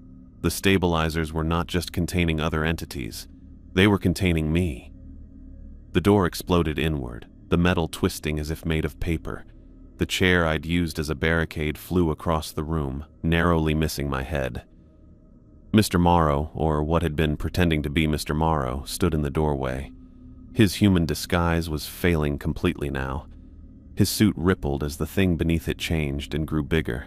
The stabilizers were not just containing other entities. They were containing me. The door exploded inward, the metal twisting as if made of paper. The chair I'd used as a barricade flew across the room, narrowly missing my head. Mr. Morrow, or what had been pretending to be Mr. Morrow, stood in the doorway. His human disguise was failing completely now. His suit rippled as the thing beneath it changed and grew bigger.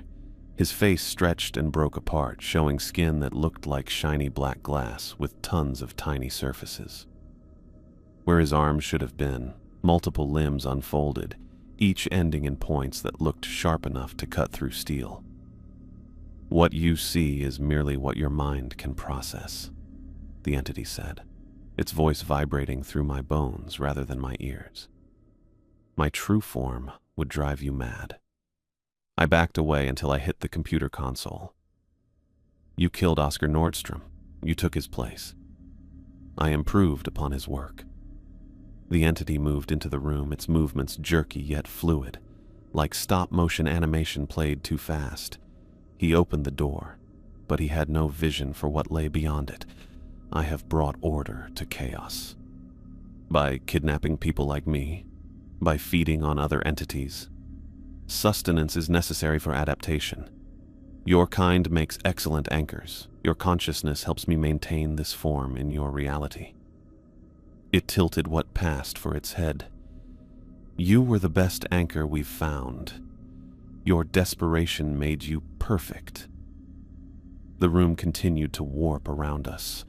His face stretched and broke apart, showing skin that looked like shiny black glass with tons of tiny surfaces. Where his arms should have been, multiple limbs unfolded, each ending in points that looked sharp enough to cut through steel. "What you see is merely what your mind can process," the entity said, its voice vibrating through my bones rather than my ears. "My true form would drive you mad." I backed away until I hit the computer console. "You killed Oscar Nordstrom. You took his place." I improved upon his work. The entity moved into the room, its movements jerky yet fluid, like stop-motion animation played too fast. He opened the door, but he had no vision for what lay beyond it. "I have brought order to chaos. By kidnapping people like me, by feeding on other entities. Sustenance is necessary for adaptation. Your kind makes excellent anchors. Your consciousness helps me maintain this form in your reality." It tilted what passed for its head. "You were the best anchor we've found. Your desperation made you perfect." The room continued to warp around us.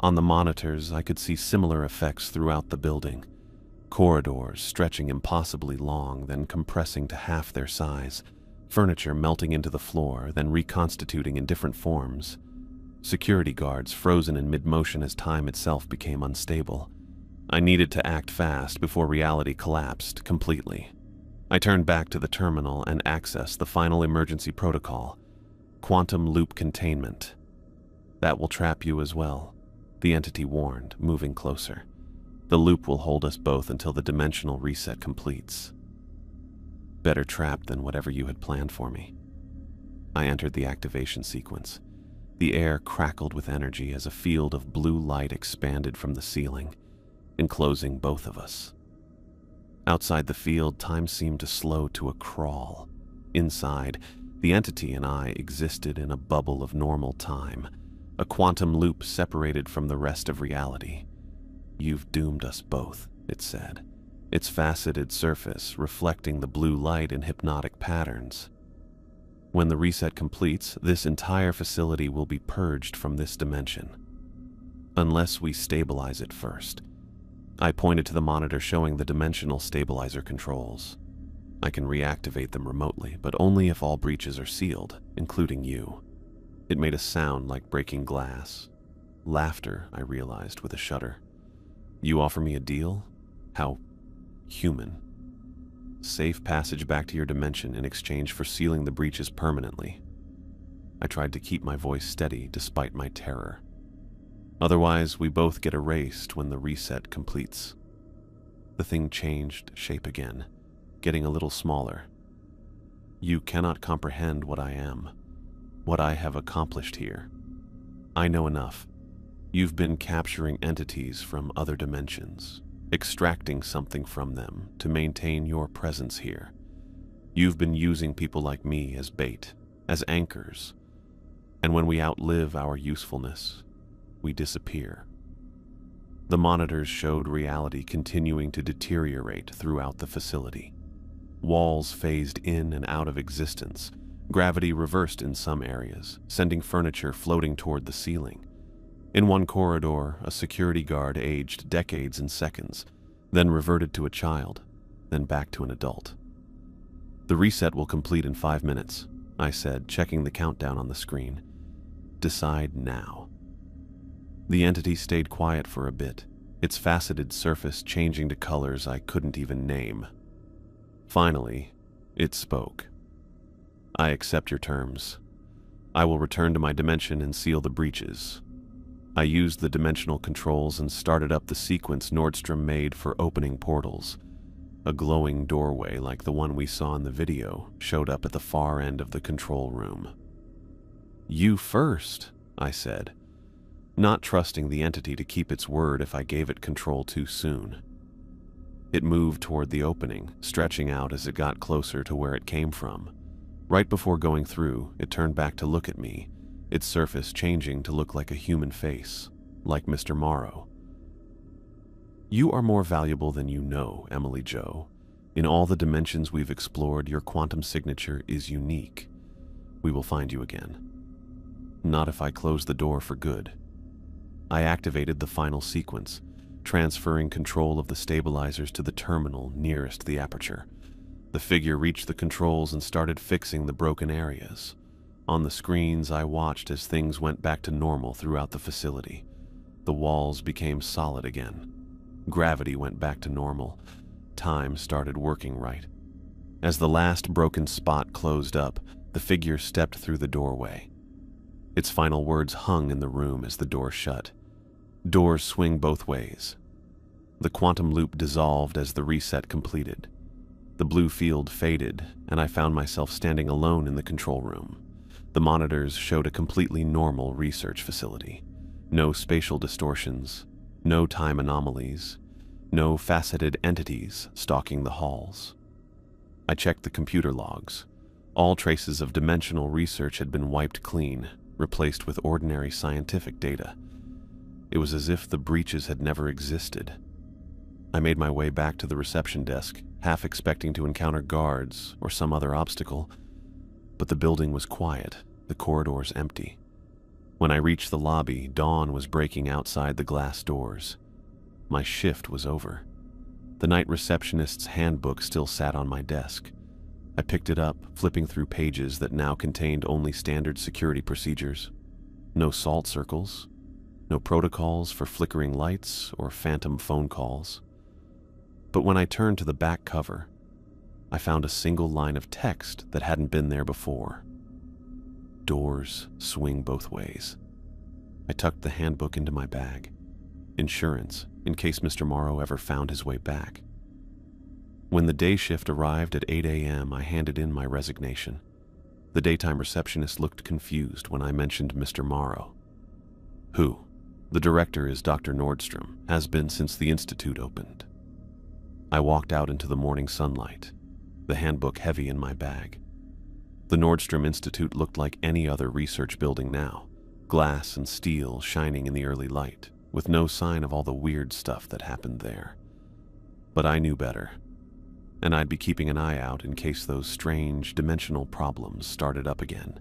On the monitors, I could see similar effects throughout the building. Corridors stretching impossibly long, then compressing to half their size. Furniture melting into the floor, then reconstituting in different forms. Security guards frozen in mid-motion as time itself became unstable. I needed to act fast before reality collapsed completely. I turned back to the terminal and accessed the final emergency protocol: quantum loop containment. "That will trap you as well," the entity warned, moving closer. "The loop will hold us both until the dimensional reset completes." Better trapped than whatever you had planned for me. I entered the activation sequence. The air crackled with energy as a field of blue light expanded from the ceiling, enclosing both of us. Outside the field, time seemed to slow to a crawl. Inside, the entity and I existed in a bubble of normal time, a quantum loop separated from the rest of reality. "You've doomed us both," it said, its faceted surface reflecting the blue light in hypnotic patterns. "When the reset completes, this entire facility will be purged from this dimension. Unless we stabilize it first." I pointed to the monitor showing the dimensional stabilizer controls. "I can reactivate them remotely, but only if all breaches are sealed, including you." It made a sound like breaking glass. Laughter, I realized with a shudder. "You offer me a deal? How human. Safe passage back to your dimension in exchange for sealing the breaches permanently." I tried to keep my voice steady despite my terror. "Otherwise, we both get erased when the reset completes." The thing changed shape again, getting a little smaller. "You cannot comprehend what I am, what I have accomplished here. I know enough. You've been capturing entities from other dimensions, extracting something from them to maintain your presence here. You've been using people like me as bait, as anchors. And when we outlive our usefulness, we disappear." The monitors showed reality continuing to deteriorate throughout the facility. Walls phased in and out of existence. Gravity reversed in some areas, sending furniture floating toward the ceiling. In one corridor, a security guard aged decades in seconds, then reverted to a child, then back to an adult. "The reset will complete in 5 minutes," I said, checking the countdown on the screen. "Decide now." The entity stayed quiet for a bit, its faceted surface changing to colors I couldn't even name. Finally, it spoke. "I accept your terms. I will return to my dimension and seal the breaches." I used the dimensional controls and started up the sequence Nordstrom made for opening portals. A glowing doorway like the one we saw in the video showed up at the far end of the control room. "You first," I said, not trusting the entity to keep its word if I gave it control too soon. It moved toward the opening, stretching out as it got closer to where it came from. Right before going through, it turned back to look at me, its surface changing to look like a human face, like Mr. Morrow. "You are more valuable than you know, Emily Jo. In all the dimensions we've explored, your quantum signature is unique. We will find you again. Not if I close the door for good. I activated the final sequence, transferring control of the stabilizers to the terminal nearest the aperture. The figure reached the controls and started fixing the broken areas. On the screens, I watched as things went back to normal throughout the facility. The walls became solid again. Gravity went back to normal. Time started working right. As the last broken spot closed up, the figure stepped through the doorway. Its final words hung in the room as the door shut. Doors swing both ways. The quantum loop dissolved as the reset completed. The blue field faded, and I found myself standing alone in the control room. The monitors showed a completely normal research facility. No spatial distortions, no time anomalies, no faceted entities stalking the halls. I checked the computer logs. All traces of dimensional research had been wiped clean, replaced with ordinary scientific data. It was as if the breaches had never existed. I made my way back to the reception desk, half expecting to encounter guards or some other obstacle, but the building was quiet, the corridors empty. When I reached the lobby, dawn was breaking outside the glass doors. My shift was over. The night receptionist's handbook still sat on my desk. I picked it up, flipping through pages that now contained only standard security procedures. No salt circles, no protocols for flickering lights or phantom phone calls. But when I turned to the back cover, I found a single line of text that hadn't been there before. Doors swing both ways. I tucked the handbook into my bag. Insurance, in case Mr. Morrow ever found his way back. When the day shift arrived at 8 a.m., I handed in my resignation. The daytime receptionist looked confused when I mentioned Mr. Morrow. Who? The director is Dr. Nordstrom, has been since the institute opened. I walked out into the morning sunlight, the handbook heavy in my bag. The Nordstrom Institute looked like any other research building now, glass and steel shining in the early light, with no sign of all the weird stuff that happened there. But I knew better, and I'd be keeping an eye out in case those strange dimensional problems started up again.